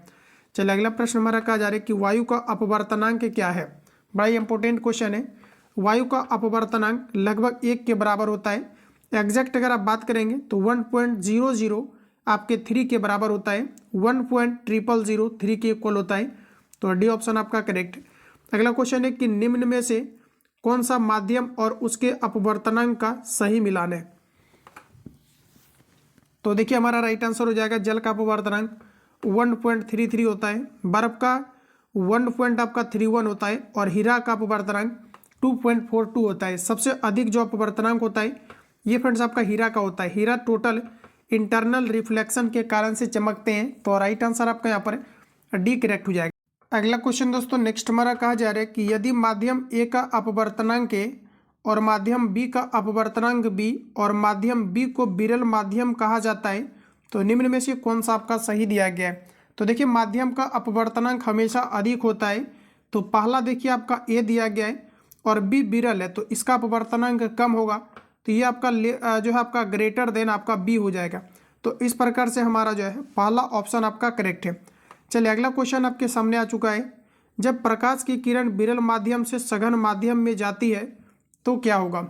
चलिए अगला प्रश्न हमारा कहा जा रहा है कि वायु का अपवर्तनांक क्या है। बड़ा ही इंपॉर्टेंट क्वेश्चन है। वायु का अपवर्तनांक लगभग 1 के बराबर होता है। एग्जैक्ट अगर आप बात करेंगे तो 1.00 आपके 3 के बराबर होता है, 1.0003 के इक्वल होता है। तो डी ऑप्शन आपका करेक्ट। अगला क्वेश्चन है कि निम्न में से कौन सा माध्यम और उसके अपवर्तनांक का सही मिलान है। तो देखिए हमारा राइट आंसर हो जाएगा जल का अपवर्तनांक 1.33 होता है, बर्फ का 1.31 होता है, और हीरा का अपवर्तनांक 2.42 होता है। सबसे अधिक जो अपवर्तनांक होता है ये फ्रेंड्स आपका हीरा का होता है। हीरा टोटल इंटरनल रिफ्लेक्शन के कारण से चमकते हैं, तो राइट आंसर आपका यहाँ पर डी करेक्ट हो जाएगा। अगला क्वेश्चन दोस्तों नेक्स्ट हमारा कहा जा रहा है कि यदि माध्यम ए का अपवर्तनांक ए और माध्यम बी का अपवर्तनांक बी और माध्यम बी को विरल माध्यम कहा जाता है, तो निम्न में से कौन सा आपका सही दिया गया है। तो देखिए माध्यम का अपवर्तनांक हमेशा अधिक होता है, तो पहला देखिए आपका ए दिया गया है और बी विरल है, तो इसका अपवर्तनांक कम होगा, तो ये आपका जो है आपका ग्रेटर देन आपका बी हो जाएगा। तो इस प्रकार से हमारा जो है पहला ऑप्शन आपका करेक्ट है। चलिए अगला क्वेश्चन आपके सामने आ चुका है। जब प्रकाश की किरण विरल माध्यम से सघन माध्यम में जाती है तो क्या होगा।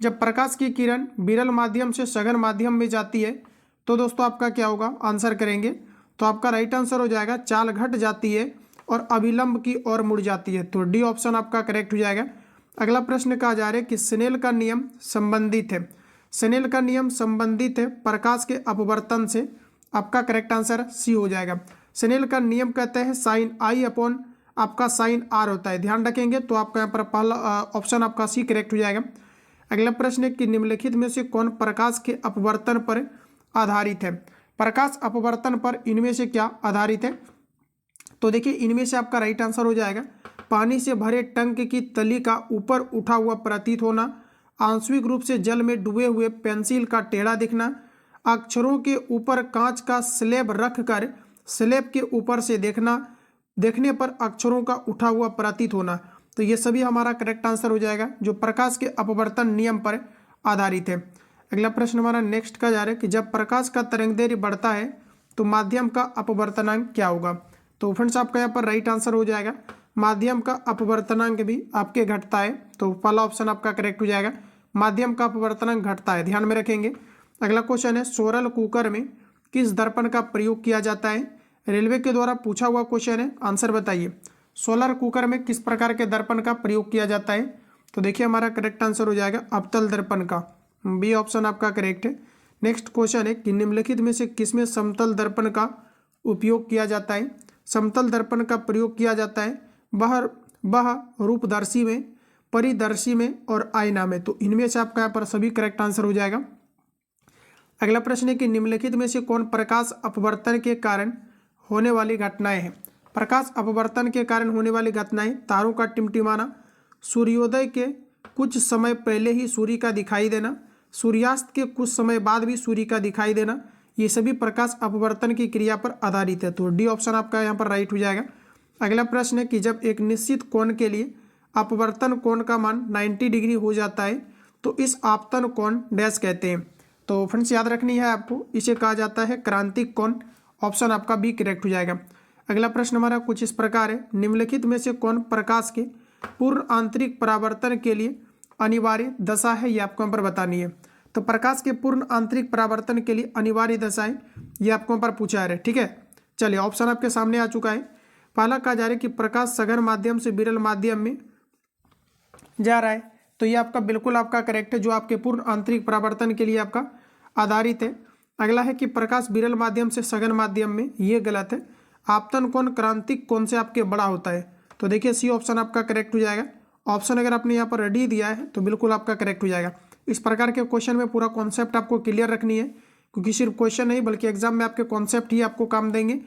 जब प्रकाश की किरण विरल माध्यम से सघन माध्यम में जाती है तो दोस्तों आपका क्या होगा, आंसर करेंगे तो आपका राइट आंसर हो जाएगा चाल घट जाती है और अभिलंब की ओर मुड़ जाती है। तो डी ऑप्शन आपका करेक्ट हो जाएगा। अगला प्रश्न कहा जा रहा है कि स्नेल का नियम संबंधित है। स्नेल का नियम संबंधित है प्रकाश के अपवर्तन से। आपका करेक्ट आंसर सी हो जाएगा। स्नेल का नियम कहते हैं साइन आई अपॉन आपका साइन आर होता है, ध्यान रखेंगे। तो आपका यहाँ पर पहला ऑप्शन आपका सी करेक्ट हो जाएगा। अगला प्रश्न है कि निम्नलिखित में से कौन प्रकाश के अपवर्तन पर आधारित है। प्रकाश अपवर्तन पर इनमें से क्या आधारित है। तो देखिए इनमें से आपका राइट आंसर हो जाएगा पानी से भरे टंक की तली का ऊपर उठा हुआ प्रतीत होना, आंशिक रूप से जल में डूबे हुए पेंसिल का टेढ़ा दिखना, अक्षरों के ऊपर कांच का स्लेब रखकर स्लेब के ऊपर से देखने पर अक्षरों का उठा हुआ प्रतीत होना। तो ये सभी हमारा करेक्ट आंसर हो जाएगा जो प्रकाश के अपवर्तन नियम पर आधारित है। अगला प्रश्न हमारा नेक्स्ट का जा रहा है कि जब प्रकाश का तरंगदैर्घ्य बढ़ता है तो माध्यम का अपवर्तनांक क्या होगा। तो फ्रेंड्स आपका यहाँ पर राइट आंसर हो जाएगा माध्यम का अपवर्तनांक भी आपके घटता है। तो पहला ऑप्शन आपका करेक्ट हो जाएगा, माध्यम का अपवर्तनांक घटता है, ध्यान में रखेंगे। अगला क्वेश्चन है सोलर कुकर में किस दर्पण का प्रयोग किया जाता है। रेलवे के द्वारा पूछा हुआ क्वेश्चन है, आंसर बताइए। सोलर कुकर में किस प्रकार के दर्पण का प्रयोग किया जाता है। तो देखिए हमारा करेक्ट आंसर हो जाएगा अवतल दर्पण का, बी ऑप्शन आपका करेक्ट है। नेक्स्ट क्वेश्चन है कि निम्नलिखित में से किसमें समतल दर्पण का उपयोग किया जाता है। समतल दर्पण का प्रयोग किया जाता है वह रूपदर्शी में, परिदर्शी में और आईना में। तो इनमें से आपका यहाँ पर सभी करेक्ट आंसर हो जाएगा। अगला प्रश्न है कि निम्नलिखित में से कौन प्रकाश अपवर्तन के कारण होने वाली घटनाएं हैं। प्रकाश अपवर्तन के कारण होने वाली घटनाएं तारों का टिमटिमाना, सूर्योदय के कुछ समय पहले ही सूर्य का दिखाई देना, सूर्यास्त के कुछ समय बाद भी सूर्य का दिखाई देना, ये सभी प्रकाश अपवर्तन की क्रिया पर आधारित है। तो डी ऑप्शन आपका यहाँ पर राइट हो जाएगा। अगला प्रश्न है कि जब एक निश्चित कोण के लिए अपवर्तन कोण का मान 90 डिग्री हो जाता है तो इस आपतन कोण डैश कहते हैं। तो फ्रेंड्स याद रखनी है आपको, इसे कहा जाता है क्रांतिक कोण। ऑप्शन आपका बी करेक्ट हो जाएगा। अगला प्रश्न हमारा कुछ इस प्रकार है, निम्नलिखित में से कौन प्रकाश के पूर्ण आंतरिक परावर्तन के लिए अनिवार्य दशा है, ये आपको यहाँ पर बतानी है। तो प्रकाश के पूर्ण आंतरिक परावर्तन के लिए अनिवार्य दशाएं ये आपको यहाँ पर पूछा जा रहा है, ठीक है। चलिए ऑप्शन आपके सामने आ चुका है। पहला कहा जा रहा है कि प्रकाश सघन माध्यम से विरल माध्यम में जा रहा है। तो ये आपका बिल्कुल आपका करेक्ट है, जो आपके पूर्ण आंतरिक परावर्तन के लिए आपका आधारित है। अगला है कि प्रकाश विरल माध्यम से सघन माध्यम में, ये गलत है। आपतन कोण क्रांतिक कोण से आपके बड़ा होता है। तो देखिए सी ऑप्शन आपका करेक्ट हो जाएगा। ऑप्शन अगर आपने यहाँ पर रेडी दिया है तो बिल्कुल आपका करेक्ट हो जाएगा। इस प्रकार के क्वेश्चन में पूरा कॉन्सेप्ट आपको क्लियर रखनी है, क्योंकि सिर्फ क्वेश्चन नहीं बल्कि एग्जाम में आपके कॉन्सेप्ट ही आपको काम देंगे।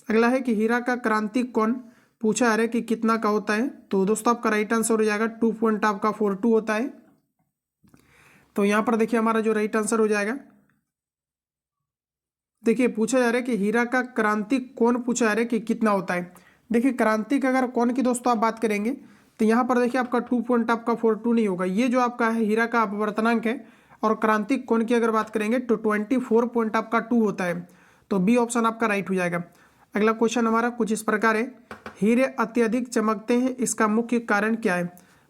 अगला है कि हीरा का क्रांतिक कोण पूछा जा रहा है कि कितना का होता है। तो दोस्तों आपका राइट आंसर हो जाएगा 2.42 होता है। तो यहाँ पर देखिए हमारा जो राइट आंसर हो जाएगा, देखिए पूछा जा रहा है कि हीरा का क्रांतिक कोण पूछा जा रहा है कि कितना होता है। देखिए क्रांतिक अगर कोण की दोस्तों आप बात करेंगे तो यहाँ पर देखिए आपका 2.42 नहीं होगा। ये जो आपका है हीरा का अपवर्तनांक है, और क्रांतिक कोण की अगर बात करेंगे तो 24.2 होता है। तो बी ऑप्शन आपका राइट हो जाएगा। अगला क्वेश्चन हमारा कुछ इस प्रकार है, हीरे अत्यधिक चमकते हैं, इसका मुख्य कारण क्या है।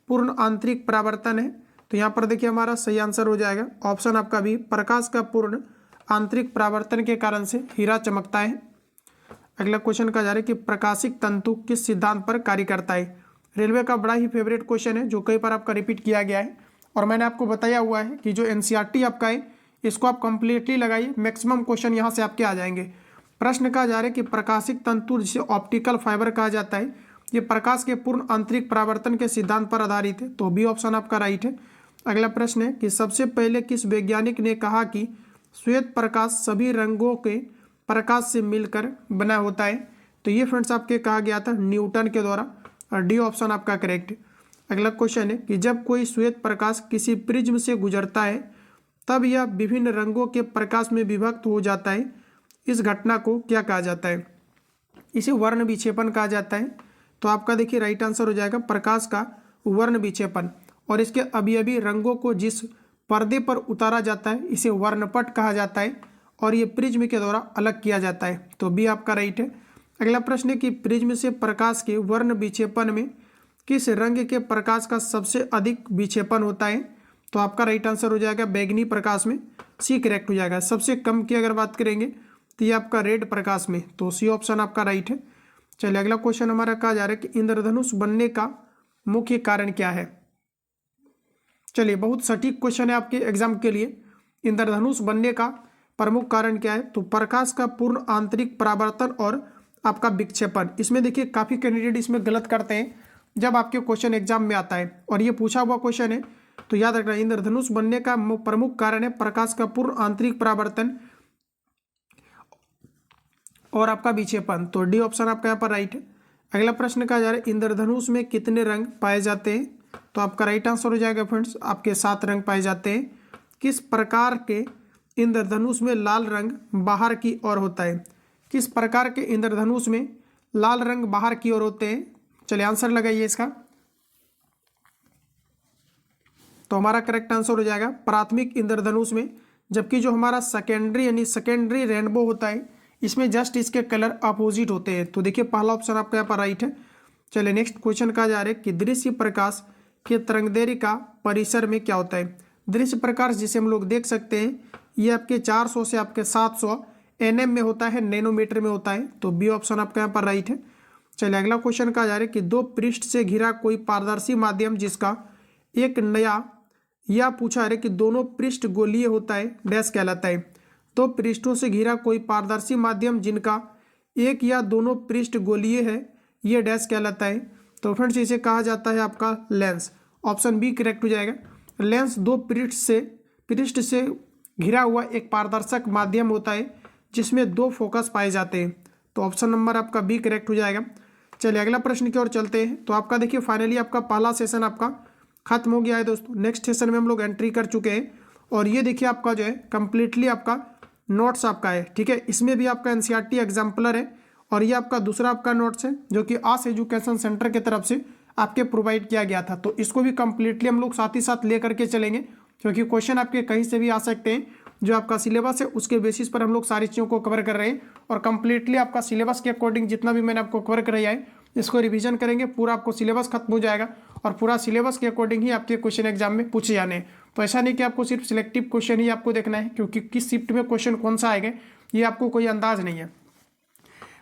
पूर्ण आंतरिक परावर्तन है। तो यहाँ पर देखिए हमारा सही आंसर हो जाएगा ऑप्शन आपका भी, प्रकाश का पूर्ण आंतरिक परावर्तन के कारण से हीरा चमकता है। अगला क्वेश्चन कहा जा रहा है कि प्रकाशिक तंतु किस सिद्धांत पर कार्य करता है। रेलवे का बड़ा ही फेवरेट क्वेश्चन है, जो कई बार आपका रिपीट किया गया है, और मैंने आपको बताया हुआ है कि जो एनसीईआरटी आपका है इसको आप कंप्लीटली लगाइए, मैक्सिमम क्वेश्चन यहाँ से आपके आ जाएंगे। प्रश्न कहा जा रहा है कि प्रकाशिक तंतु जिसे ऑप्टिकल फाइबर कहा जाता है, ये प्रकाश के पूर्ण आंतरिक परावर्तन के सिद्धांत पर आधारित है। तो बी ऑप्शन आपका राइट है। अगला प्रश्न है कि सबसे पहले किस वैज्ञानिक ने कहा कि श्वेत प्रकाश सभी रंगों के प्रकाश से मिलकर बना होता है। तो ये फ्रेंड्स आपके कहा गया था न्यूटन के द्वारा, और डी ऑप्शन आपका करेक्ट है। अगला क्वेश्चन है कि जब कोई श्वेत प्रकाश किसी प्रिज्म से गुजरता है तब यह विभिन्न रंगों के प्रकाश में विभक्त हो जाता है, इस घटना को क्या कहा जाता है। इसे वर्ण विक्षेपण कहा जाता है। तो आपका देखिए राइट आंसर हो जाएगा प्रकाश का वर्ण विक्षेपण, और इसके अभी रंगों को जिस पर्दे पर उतारा जाता है इसे वर्णपट कहा जाता है, और ये प्रिज्म के द्वारा अलग किया जाता है। तो बी आपका राइट है। अगला प्रश्न है कि प्रिज्म से प्रकाश के वर्ण विक्षेपण में किस रंग के प्रकाश का सबसे अधिक विक्षेपण होता है। तो आपका राइट आंसर हो जाएगा बैगनी प्रकाश में, सी करेक्ट हो जाएगा। सबसे कम की अगर बात करेंगे तो ये आपका रेड प्रकाश में, तो सी ऑप्शन आपका राइट है। चलिए अगला क्वेश्चन हमारा कहा जा रहा है कि इंद्रधनुष बनने का मुख्य कारण क्या है। चलिए बहुत सटीक क्वेश्चन है आपके एग्जाम के लिए। इंद्रधनुष बनने का प्रमुख कारण क्या है, तो प्रकाश का पूर्ण आंतरिक परावर्तन और आपका विक्षेपण। इसमें देखिए काफ़ी कैंडिडेट इसमें गलत करते हैं जब आपके क्वेश्चन एग्जाम में आता है, और ये पूछा हुआ क्वेश्चन है तो याद रखना इंद्रधनुष बनने का प्रमुख कारण है प्रकाश का पूर्ण आंतरिक परावर्तन और आपका विक्षेपण। तो डी ऑप्शन आपका यहाँ पर राइट है। अगला प्रश्न कहा जा रहा है इंद्रधनुष में कितने रंग पाए जाते हैं, तो आपका राइट आंसर हो जाएगा फ्रेंड्स आपके 7 रंग पाए जाते हैं। किस प्रकार के इंद्रधनुष में लाल रंग बाहर की ओर होता है, किस प्रकार के इंद्रधनुष में लाल रंग बाहर की ओर होते हैं। चलिए आंसर लगाइए इसका, तो हमारा करेक्ट आंसर हो जाएगा प्राथमिक इंद्रधनुष में, जबकि जो हमारा सेकेंडरी यानी सेकेंडरी रेनबो होता है इसमें जस्ट इसके कलर अपोजिट होते हैं। तो देखिए पहला ऑप्शन आपका यहाँ पर राइट है। चलिए नेक्स्ट क्वेश्चन कहा जा रहा है कि दृश्य प्रकाश के तरंगदैर्घ्य का परिसर में क्या होता है। दृश्य प्रकाश जिसे हम लोग देख सकते हैं ये आपके 400 से आपके 700 nm में होता है, नैनोमीटर में होता है। तो बी ऑप्शन आपका यहाँ पर राइट है। चलिए अगला क्वेश्चन कहा जा रहा है कि 2 पृष्ठ से घिरा कोई पारदर्शी माध्यम जिसका एक नया, या पूछा है कि दोनों पृष्ठ गोलीय होता है, डैश कहलाता है। 2 पृष्ठों से घिरा कोई पारदर्शी माध्यम जिनका एक या दोनों पृष्ठ गोलीय है, ये डैश कहलाता है। तो फ्रेंड्स इसे कहा जाता है आपका लेंस। ऑप्शन बी करेक्ट हो जाएगा। लेंस 2 पृष्ठ से घिरा हुआ एक पारदर्शक माध्यम होता है जिसमें 2 फोकस पाए जाते हैं। तो ऑप्शन नंबर आपका बी करेक्ट हो जाएगा। चलिए अगला प्रश्न की ओर चलते हैं। तो आपका देखिए फाइनली आपका पहला सेशन आपका खत्म हो गया है दोस्तों। नेक्स्ट सेशन में हम लोग एंट्री कर चुके हैं, और ये देखिए आपका जो है कंप्लीटली आपका नोट्स आपका है, ठीक है। इसमें भी आपका एनसीईआरटी एग्जाम्पलर है, और ये आपका दूसरा आपका नोट्स है जो कि आस एजुकेशन सेंटर की तरफ से आपके प्रोवाइड किया गया था। तो इसको भी कंप्लीटली हम लोग साथ ही साथ ले करके चलेंगे, क्योंकि क्वेश्चन आपके कहीं से भी आ सकते हैं। जो आपका सिलेबस है उसके बेसिस पर हम लोग सारी चीज़ों को कवर कर रहे हैं, और कंप्लीटली आपका सिलेबस के अकॉर्डिंग जितना भी मैंने आपको कवर कराया है इसको रिवीजन करेंगे, पूरा आपको सिलेबस खत्म हो जाएगा, और पूरा सिलेबस के अकॉर्डिंग ही आपके क्वेश्चन एग्जाम में पूछे जाने हैं। तो ऐसा नहीं कि आपको सिर्फ सिलेक्टिव क्वेश्चन ही आपको देखना है, क्योंकि किस शिफ्ट में क्वेश्चन कौन सा आएगा ये आपको कोई अंदाज नहीं है।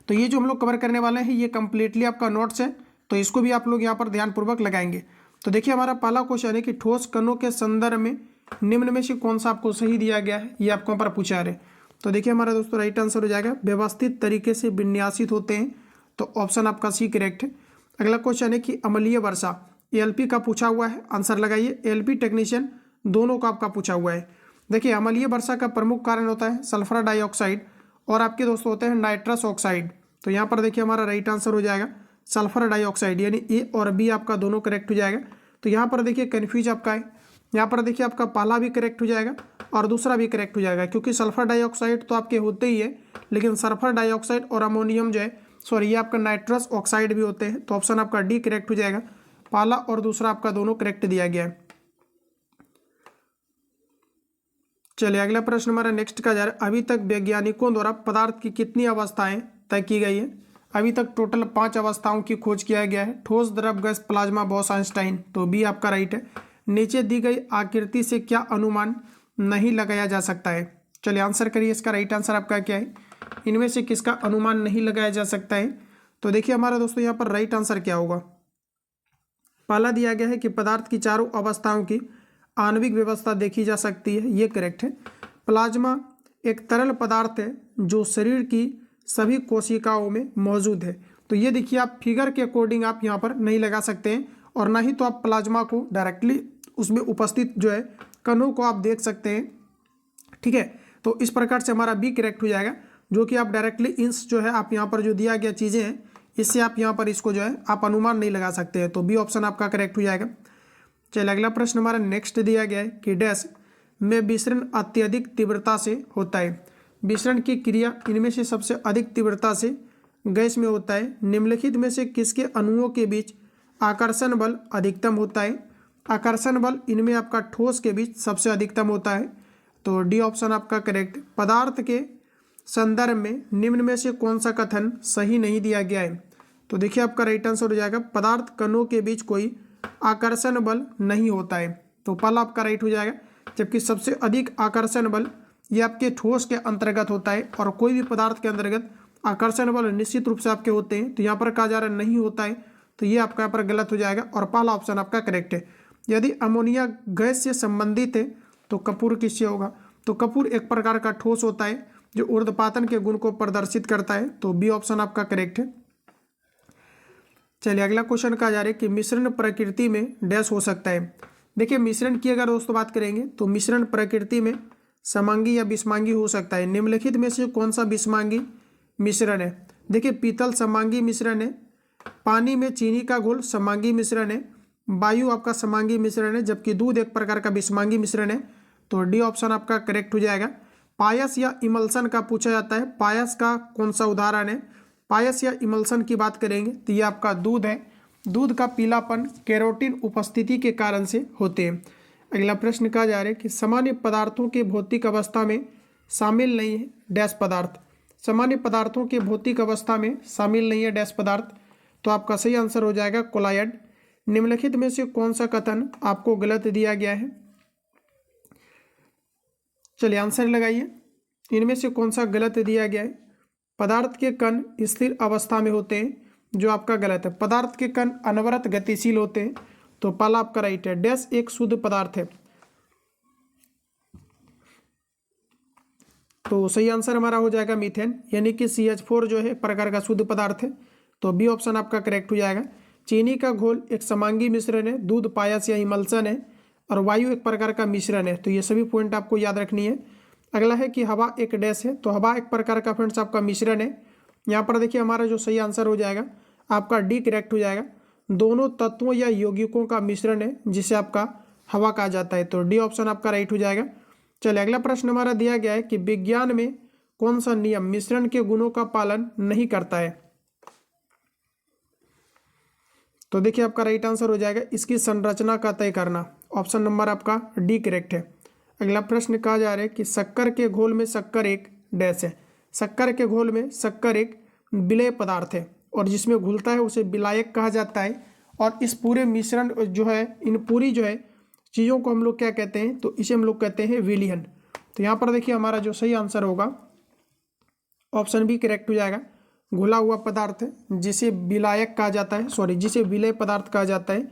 तो ये जो हम लोग कवर करने वाले हैं ये कंप्लीटली आपका नोट्स है, तो इसको भी आप लोग यहाँ पर ध्यानपूर्वक लगाएंगे। तो देखिए हमारा पहला क्वेश्चन है कि ठोस कणों के संदर्भ में निम्न में से कौन सा आपको सही दिया गया है, ये आपको यहाँ पर पूछा है। तो देखिए हमारा दोस्तों राइट आंसर हो जाएगा व्यवस्थित तरीके से विन्यासित होते हैं। तो ऑप्शन आपका सी करेक्ट है। अगला क्वेश्चन है कि अम्लीय वर्षा एलपी का पूछा हुआ है, आंसर लगाइए। एलपी टेक्नीशियन दोनों का आपका पूछा हुआ है। देखिए अम्लीय वर्षा का प्रमुख कारण होता है सल्फर डाइऑक्साइड, और आपके दोस्तों होते हैं नाइट्रस ऑक्साइड। तो यहाँ पर देखिए हमारा राइट आंसर हो जाएगा सल्फर डाइऑक्साइड, यानी ए और बी आपका दोनों करेक्ट हो जाएगा। तो यहाँ पर देखिए कन्फ्यूज आपका है, यहाँ पर देखिए आपका पहला भी करेक्ट हो जाएगा और दूसरा भी करेक्ट हो जाएगा, क्योंकि सल्फर डाइऑक्साइड तो आपके होते ही है, लेकिन सल्फर डाइऑक्साइड और अमोनियम जो है सॉरी ये आपका नाइट्रस ऑक्साइड भी होते हैं। तो ऑप्शन आपका डी करेक्ट हो जाएगा। पहला और दूसरा आपका दोनों करेक्ट दिया गया है। चलिए अगला प्रश्न हमारा नेक्स्ट का जा रहा है अभी तक वैज्ञानिकों द्वारा पदार्थ की कितनी अवस्थाएं तय की गई है। अभी तक टोटल 5 अवस्थाओं की खोज किया गया है, ठोस, द्रव, गैस, प्लाज्मा, बॉस, आइंस्टाइन। तो बी आपका राइट है। नीचे दी गई आकृति से क्या अनुमान नहीं लगाया जा सकता है। चलिए आंसर करिए, इसका राइट आंसर आपका क्या है, इनमें से किसका अनुमान नहीं लगाया जा सकता है। तो देखिए हमारा दोस्तों यहाँ पर राइट आंसर क्या होगा। पहला दिया गया है कि पदार्थ की चारों अवस्थाओं की आणविक व्यवस्था देखी जा सकती है, ये करेक्ट है। प्लाज्मा एक तरल पदार्थ है जो शरीर की सभी कोशिकाओं में मौजूद है। तो ये देखिए आप फिगर के अकॉर्डिंग आप यहाँ पर नहीं लगा सकते हैं, और ना ही तो आप प्लाज्मा को डायरेक्टली उसमें उपस्थित जो है कणों को आप देख सकते हैं, ठीक है। तो इस प्रकार से हमारा बी करेक्ट हो जाएगा, जो कि आप डायरेक्टली इंस जो है आप यहाँ पर जो दिया गया चीज़ें हैं इससे आप यहाँ पर इसको जो है आप अनुमान नहीं लगा सकते हैं। तो बी ऑप्शन आपका करेक्ट हो जाएगा। चलिए अगला प्रश्न हमारा नेक्स्ट दिया गया है कि डैश में विसरण अत्यधिक तीव्रता से होता है। विसरण की क्रिया इनमें से सबसे अधिक तीव्रता से गैस में होता है। निम्नलिखित में से किसके अणुओं के बीच आकर्षण बल अधिकतम होता है। आकर्षण बल इनमें आपका ठोस के बीच सबसे अधिकतम होता है। तो डी ऑप्शन आपका करेक्ट। पदार्थ के संदर्भ में निम्न में से कौन सा कथन सही नहीं दिया गया है। तो देखिए आपका राइट आंसर हो जाएगा पदार्थ कणों के बीच कोई आकर्षण बल नहीं होता है। तो पहला आपका राइट हो जाएगा, जबकि सबसे अधिक आकर्षण बल ये आपके ठोस के अंतर्गत होता है, और कोई भी पदार्थ के अंतर्गत आकर्षण बल निश्चित रूप से आपके होते हैं, तो यहाँ पर कहा जा रहा है नहीं होता है, तो ये आपका यहाँ पर गलत हो जाएगा और पहला ऑप्शन आपका करेक्ट है। यदि अमोनिया गैस से संबंधित है तो कपूर किससे होगा? तो कपूर एक प्रकार का ठोस होता है जो ऊर्ध्वपातन के गुण को प्रदर्शित करता है, तो बी ऑप्शन आपका करेक्ट है। चलिए अगला क्वेश्चन कहा जा रहा है कि मिश्रण प्रकृति में डैश हो सकता है। देखिए मिश्रण की अगर दोस्तों बात करेंगे तो मिश्रण प्रकृति में समांगी या विषमांगी हो सकता है। निम्नलिखित में से कौन सा विषमांगी मिश्रण है? देखिए पीतल समांगी मिश्रण है, पानी में चीनी का घोल समांगी मिश्रण है, वायु आपका समांगी मिश्रण है, जबकि दूध एक प्रकार का विषमांगी मिश्रण है, तो डी ऑप्शन आपका करेक्ट हो जाएगा। पायस या इमल्सन का पूछा जाता है, पायस का कौन सा उदाहरण है? पायस या इमल्सन की बात करेंगे तो ये आपका दूध है। दूध का पीलापन कैरोटीन उपस्थिति के कारण से होते हैं। अगला प्रश्न कहा जा रहा है कि सामान्य पदार्थों के भौतिक अवस्था में शामिल नहीं है डैश पदार्थ। सामान्य पदार्थों के भौतिक अवस्था में शामिल नहीं है डैश पदार्थ, तो आपका सही आंसर हो जाएगा कोलायड। निम्नलिखित में से कौन सा कथन आपको गलत दिया गया है? चलिए आंसर लगाइए, इनमें से कौन सा गलत दिया गया है? पदार्थ के कण स्थिर अवस्था में होते हैं, जो आपका गलत है। पदार्थ के कण अनवरत गतिशील होते हैं, तो पहला आपका राइट है। डैश एक शुद्ध पदार्थ है, तो सही आंसर हमारा हो जाएगा मीथेन, यानी कि CH4 जो है प्रकार का शुद्ध पदार्थ है, तो बी ऑप्शन आपका करेक्ट हो जाएगा। चीनी का घोल एक समांगी मिश्रण है, दूध पायस या इमल्सन है, और वायु एक प्रकार का मिश्रण है, तो ये सभी पॉइंट आपको याद रखनी है। अगला है कि हवा एक डैश है, तो हवा एक प्रकार का फ्रेंड्स आपका मिश्रण है। यहाँ पर देखिए हमारा जो सही आंसर हो जाएगा आपका डी करेक्ट हो जाएगा। दोनों तत्वों या यौगिकों का मिश्रण है जिसे आपका हवा कहा जाता है, तो डी ऑप्शन आपका राइट हो जाएगा। चलिए अगला प्रश्न हमारा दिया गया है कि विज्ञान में कौन सा नियम मिश्रण के गुणों का पालन नहीं करता है? तो देखिए आपका राइट आंसर हो जाएगा इसकी संरचना का तय करना, ऑप्शन नंबर आपका डी करेक्ट है। अगला प्रश्न कहा जा रहा है कि शक्कर के घोल में शक्कर एक डैश है। शक्कर के घोल में शक्कर एक विलेय पदार्थ है और जिसमें घुलता है उसे विलायक कहा जाता है। और इस पूरे मिश्रण जो है, इन पूरी जो है चीज़ों को हम लोग क्या कहते हैं? तो इसे हम लोग कहते हैं विलयन। तो यहाँ पर देखिए हमारा जो सही आंसर होगा ऑप्शन बी करेक्ट हो जाएगा। घुला हुआ पदार्थ है जिसे विलायक कहा जाता है, जिसे विलेय पदार्थ कहा जाता है।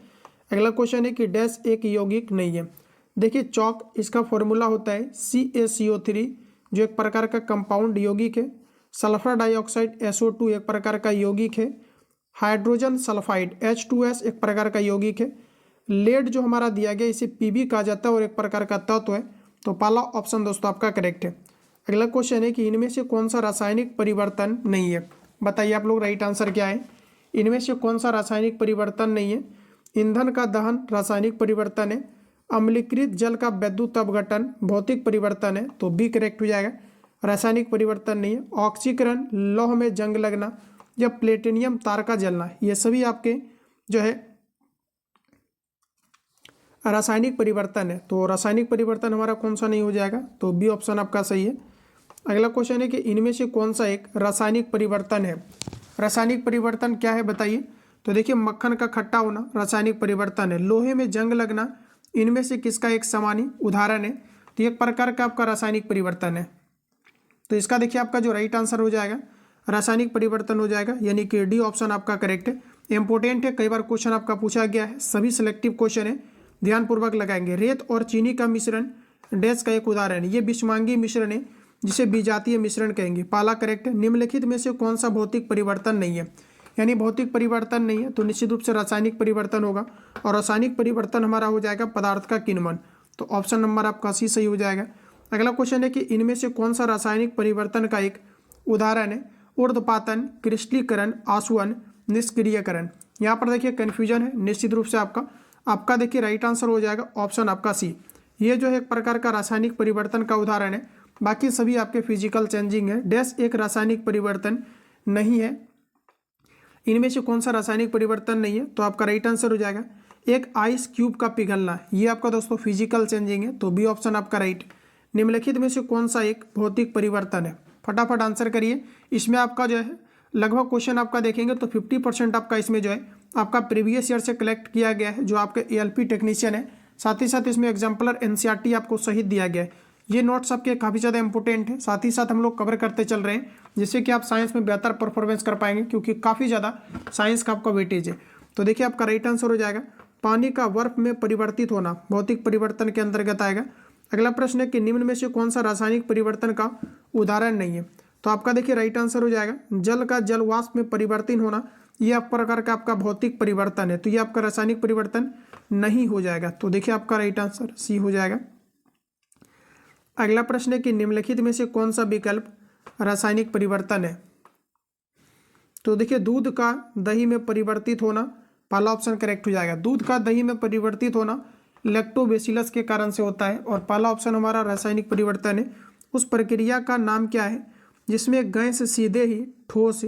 अगला क्वेश्चन है कि डैश एक यौगिक नहीं है। देखिए चौक, इसका फॉर्मूला होता है CaCO3 जो एक प्रकार का कंपाउंड यौगिक है। सल्फर डाइऑक्साइड SO2 एक प्रकार का यौगिक है। हाइड्रोजन सल्फाइड H2S एक प्रकार का यौगिक है। लेड जो हमारा दिया गया इसे Pb कहा जाता है और एक प्रकार का तत्व है, तो पहला ऑप्शन दोस्तों आपका करेक्ट है। अगला क्वेश्चन है कि इनमें से कौन सा रासायनिक परिवर्तन नहीं है? बताइए आप लोग राइट आंसर क्या है? इनमें से कौन सा रासायनिक परिवर्तन नहीं है? ईंधन का दहन रासायनिक परिवर्तन है, अम्लीकृत जल का वैद्युत अपघटन भौतिक परिवर्तन है, तो बी करेक्ट हो जाएगा, रासायनिक परिवर्तन नहीं है। ऑक्सीकरण, लौह में जंग लगना या प्लेटिनियम तार का जलना, ये सभी आपके जो है रासायनिक परिवर्तन है, तो रासायनिक परिवर्तन हमारा कौन सा नहीं हो जाएगा? तो बी ऑप्शन आपका सही है। अगला क्वेश्चन है कि इनमें से कौन सा एक रासायनिक परिवर्तन है? रासायनिक परिवर्तन क्या है बताइए? तो देखिए मक्खन का खट्टा होना रासायनिक परिवर्तन है। लोहे में जंग लगना इनमें से किसका एक सामान्य उदाहरण है? तो एक प्रकार का आपका रासायनिक परिवर्तन है, तो इसका देखिए आपका जो राइट आंसर हो जाएगा रासायनिक परिवर्तन हो जाएगा, यानी कि डी ऑप्शन आपका करेक्ट है। इंपॉर्टेंट है, कई बार क्वेश्चन आपका पूछा गया है, सभी सिलेक्टिव क्वेश्चन है, ध्यानपूर्वक लगाएंगे। रेत और चीनी का मिश्रण डैश का एक उदाहरण है। ये विषमांगी मिश्रण है जिसे विजातीय मिश्रण कहेंगे, पहला करेक्ट है। निम्नलिखित में से कौन सा भौतिक परिवर्तन नहीं है? यानी भौतिक परिवर्तन नहीं है तो निश्चित रूप से रासायनिक परिवर्तन होगा, और रासायनिक परिवर्तन हमारा हो जाएगा पदार्थ का किण्वन, तो ऑप्शन नंबर आपका सी सही हो जाएगा। अगला क्वेश्चन है कि इनमें से कौन सा रासायनिक परिवर्तन का एक उदाहरण है? ऊर्ध्वपातन, क्रिस्टलीकरण, आसवन, निष्क्रियकरण। यहाँ पर देखिए कन्फ्यूजन है, निश्चित रूप से आपका देखिए राइट आंसर हो जाएगा ऑप्शन आपका सी। ये जो है एक प्रकार का रासायनिक परिवर्तन का उदाहरण है, बाकी सभी आपके फिजिकल चेंजिंग है। डैश एक रासायनिक परिवर्तन नहीं है। इनमें से कौन सा रासायनिक परिवर्तन नहीं है? तो आपका राइट आंसर हो जाएगा एक आइस क्यूब का पिघलना, ये आपका दोस्तों फिजिकल चेंजिंग है, तो बी ऑप्शन आपका राइट। निम्नलिखित में से कौन सा एक भौतिक परिवर्तन है? फटाफट आंसर करिए। इसमें आपका जो है लगभग क्वेश्चन आपका देखेंगे तो 50% आपका इसमें जो है आपका प्रीवियस ईयर से कलेक्ट किया गया है, जो आपके ALP टेक्नीशियन है। साथ ही साथ इसमें एग्जाम्पलर NCERT आपको सहित दिया गया है। ये नोट्स आपके काफ़ी ज़्यादा इंपॉर्टेंट है, साथ ही साथ हम लोग कवर करते चल रहे हैं जिससे कि आप साइंस में बेहतर परफॉर्मेंस कर पाएंगे, क्योंकि काफ़ी ज़्यादा साइंस का आपका वेटेज है। तो देखिए आपका राइट आंसर हो जाएगा पानी का बर्फ में परिवर्तित होना, भौतिक परिवर्तन के अंतर्गत आएगा। अगला प्रश्न है कि निम्न में से कौन सा रासायनिक परिवर्तन का उदाहरण नहीं है। तो आपका देखिए राइट आंसर हो जाएगा जल का जल वाष्प में परिवर्तन होना, यह एक प्रकार का आपका भौतिक परिवर्तन है, तो ये आपका रासायनिक परिवर्तन नहीं हो जाएगा। तो देखिए आपका राइट आंसर सी हो जाएगा। अगला प्रश्न है कि निम्नलिखित में से कौन सा विकल्प रासायनिक परिवर्तन है। तो देखिए दूध का दही में परिवर्तित होना, पहला ऑप्शन करेक्ट हो जाएगा। दूध का दही में परिवर्तित होना लैक्टोबैसिलस के कारण से होता है, और पहला ऑप्शन हमारा रासायनिक परिवर्तन है। उस प्रक्रिया का नाम क्या है जिसमें गैस सीधे ही ठोस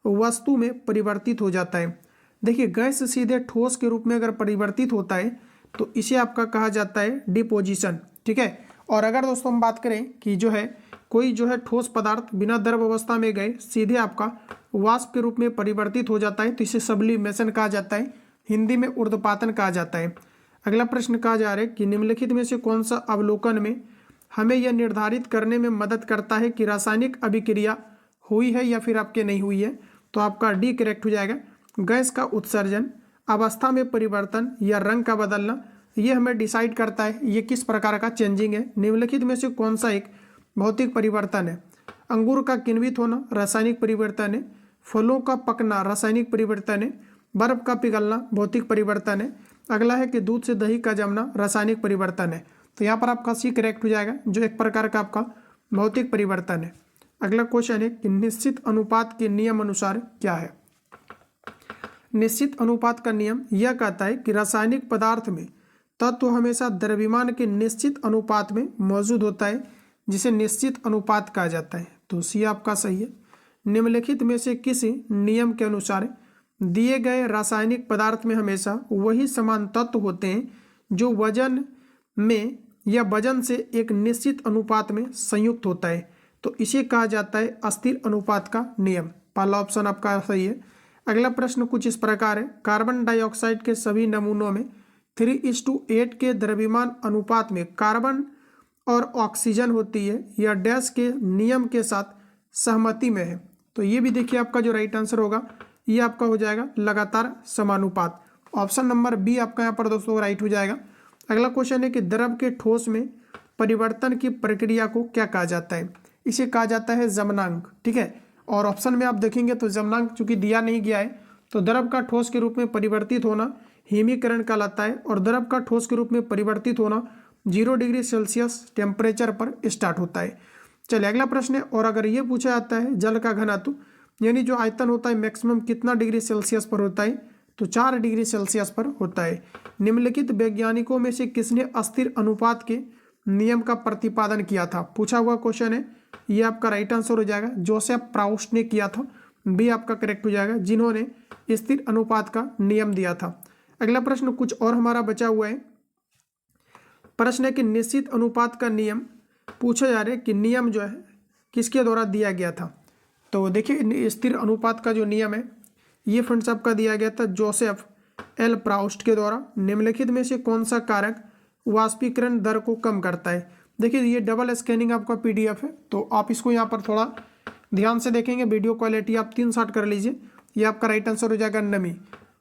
वस्तु में परिवर्तित हो जाता है। देखिए गैस सीधे ठोस के रूप में अगर परिवर्तित होता है तो इसे आपका कहा जाता है डिपोजिशन, ठीक है। और अगर दोस्तों हम बात करें कि जो है कोई जो है ठोस पदार्थ बिना द्रव अवस्था में गए सीधे आपका वाष्प के रूप में परिवर्तित हो जाता है तो इसे सब्लिमेशन कहा जाता है, हिंदी में ऊर्ध्वपातन कहा जाता है। अगला प्रश्न कहा जा रहा है कि निम्नलिखित में से कौन सा अवलोकन में हमें यह निर्धारित करने में मदद करता है कि रासायनिक अभिक्रिया हुई है या फिर आपके नहीं हुई है। तो आपका डी करेक्ट हो जाएगा। गैस का उत्सर्जन, अवस्था में परिवर्तन या रंग का बदलना, ये हमें डिसाइड करता है ये किस प्रकार का चेंजिंग है। निम्नलिखित में से कौन सा एक भौतिक परिवर्तन है। अंगूर का किण्वित होना रासायनिक परिवर्तन है, फलों का पकना रासायनिक परिवर्तन है, बर्फ का पिघलना भौतिक परिवर्तन है। अगला है कि दूध से दही का जमना रासायनिक परिवर्तन है। तो यहाँ पर आपका सी करेक्ट हो जाएगा, जो एक प्रकार का आपका भौतिक परिवर्तन है। अगला क्वेश्चन है कि निश्चित अनुपात के नियम अनुसार क्या है। निश्चित अनुपात का नियम यह कहता है कि रासायनिक पदार्थ में तत्व हमेशा द्रव्यमान के निश्चित अनुपात में मौजूद होता है, जिसे निश्चित अनुपात कहा जाता है। तो सी आपका सही है। निम्नलिखित में से किसी नियम के अनुसार दिए गए रासायनिक पदार्थ में हमेशा वही समान तत्व होते हैं जो वजन में या वजन से एक निश्चित अनुपात में संयुक्त होता है, तो इसे कहा जाता है अस्थिर अनुपात का नियम। पहला ऑप्शन आपका सही है। अगला प्रश्न कुछ इस प्रकार है, कार्बन डाइऑक्साइड के सभी नमूनों में 3:8 के द्रव्यमान अनुपात में कार्बन और ऑक्सीजन होती है, यह डैश के नियम के साथ सहमति में है। तो ये भी देखिए आपका जो राइट आंसर होगा ये आपका हो जाएगा लगातार समानुपात। ऑप्शन नंबर बी आपका यहाँ पर दोस्तों राइट हो जाएगा। अगला क्वेश्चन है कि द्रव के ठोस में परिवर्तन की प्रक्रिया को क्या कहा जाता है। इसे कहा जाता है जमनांक, ठीक है। और ऑप्शन में आप देखेंगे तो जमनांक चूंकि दिया नहीं गया है, तो द्रव का ठोस के रूप में परिवर्तित होना हिमीकरण कहलाता है, और द्रव का ठोस के रूप में परिवर्तित होना 0 डिग्री सेल्सियस टेम्परेचर पर स्टार्ट होता है। चलिए अगला प्रश्न है, और अगर ये पूछा जाता है जल का घनत्व यानी जो आयतन होता है मैक्सिमम कितना डिग्री सेल्सियस पर होता है, तो 4 डिग्री सेल्सियस पर होता है। निम्नलिखित वैज्ञानिकों में से किसने अस्थिर अनुपात के नियम का प्रतिपादन किया था, पूछा हुआ क्वेश्चन है। ये आपका राइट आंसर हो जाएगा, जोसेफ प्राउस्ट ने किया था, बी आपका करेक्ट हो जाएगा, जिन्होंने स्थिर अनुपात का नियम दिया था। अगला प्रश्न कुछ और हमारा बचा हुआ है। प्रश्न है कि निश्चित अनुपात का नियम पूछा जा रहा है कि नियम जो है किसके द्वारा दिया गया था। तो देखिए स्थिर अनुपात का जो नियम है ये फ्रेंड्स आपका दिया गया था जोसेफ एल प्राउस्ट के द्वारा। निम्नलिखित में से कौन सा कारक वाष्पीकरण दर को कम करता है। देखिए ये डबल स्कैनिंग आपका पीडीएफ है, तो आप इसको यहाँ पर थोड़ा ध्यान से देखेंगे, वीडियो क्वालिटी आप 3 शॉट कर लीजिए। ये आपका राइट आंसर हो जाएगा नमी।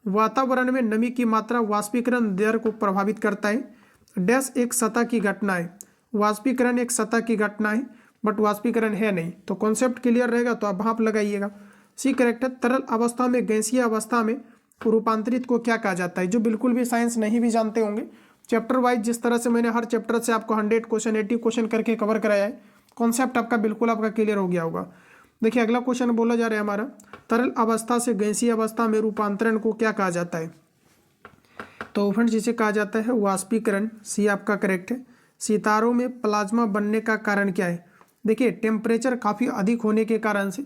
वातावरण में नमी की मात्रा वाष्पीकरण दर को प्रभावित करता है। डैश एक सतह की घटना है, वाष्पीकरण एक सतह की घटना है बट वाष्पीकरण है नहीं। तो कॉन्सेप्ट क्लियर रहेगा तो आप भाप लगाइएगा। सी करेक्ट है। तरल अवस्था में गैसीय अवस्था में रूपांतरित को क्या कहा जाता है, जो बिल्कुल भी साइंस नहीं भी जानते होंगे। चैप्टर वाइज जिस तरह से मैंने हर चैप्टर से आपको 100 क्वेश्चन 80 क्वेश्चन करके कवर कराया है, कॉन्सेप्ट आपका बिल्कुल आपका क्लियर हो गया होगा। देखिए अगला क्वेश्चन बोला जा रहा है हमारा, तरल अवस्था से गैसीय अवस्था में रूपांतरण को क्या कहा जाता है। तो फ्रेंड्स जिसे कहा जाता है वाष्पीकरण। सी आपका करेक्ट है। सितारों में प्लाज्मा बनने का कारण क्या है। देखिए टेम्परेचर काफ़ी अधिक होने के कारण से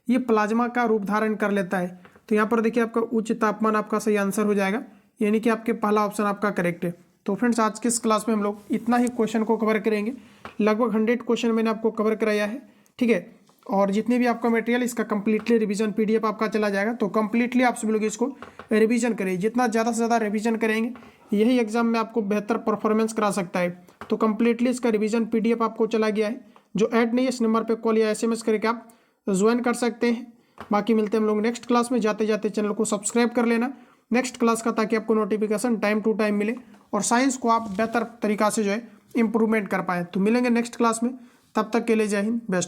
ये प्लाज्मा का रूप धारण कर लेता है। तो यहाँ पर देखिए आपका उच्च तापमान आपका सही आंसर हो जाएगा, यानी कि आपके पहला ऑप्शन आपका करेक्ट है। तो फ्रेंड्स आज के इस क्लास में हम लोग इतना ही क्वेश्चन को कवर करेंगे। लगभग 100 क्वेश्चन मैंने आपको कवर कराया है, ठीक है। और जितने भी आपका मटेरियल इसका कंप्लीटली रिवीजन पीडीएफ आपका चला जाएगा, तो कंप्लीटली आप सभी लोग इसको रिवीजन करें। जितना ज़्यादा से ज़्यादा रिवीजन करेंगे यही एग्जाम में आपको बेहतर परफॉर्मेंस करा सकता है। तो कंप्लीटली इसका रिवीजन PDF आपको चला गया है। जो ऐड नहीं है इस नंबर पे कॉल या SMS करके आप ज्वाइन कर सकते हैं। बाकी मिलते हैं हम लोग नेक्स्ट क्लास में। जाते जाते चैनल को सब्सक्राइब कर लेना नेक्स्ट क्लास का, ताकि आपको नोटिफिकेशन टाइम टू टाइम मिले और साइंस को आप बेहतर तरीका से जो है इम्प्रूवमेंट कर पाए। तो मिलेंगे नेक्स्ट क्लास में, तब तक के लिए जय हिंद, बेस्ट।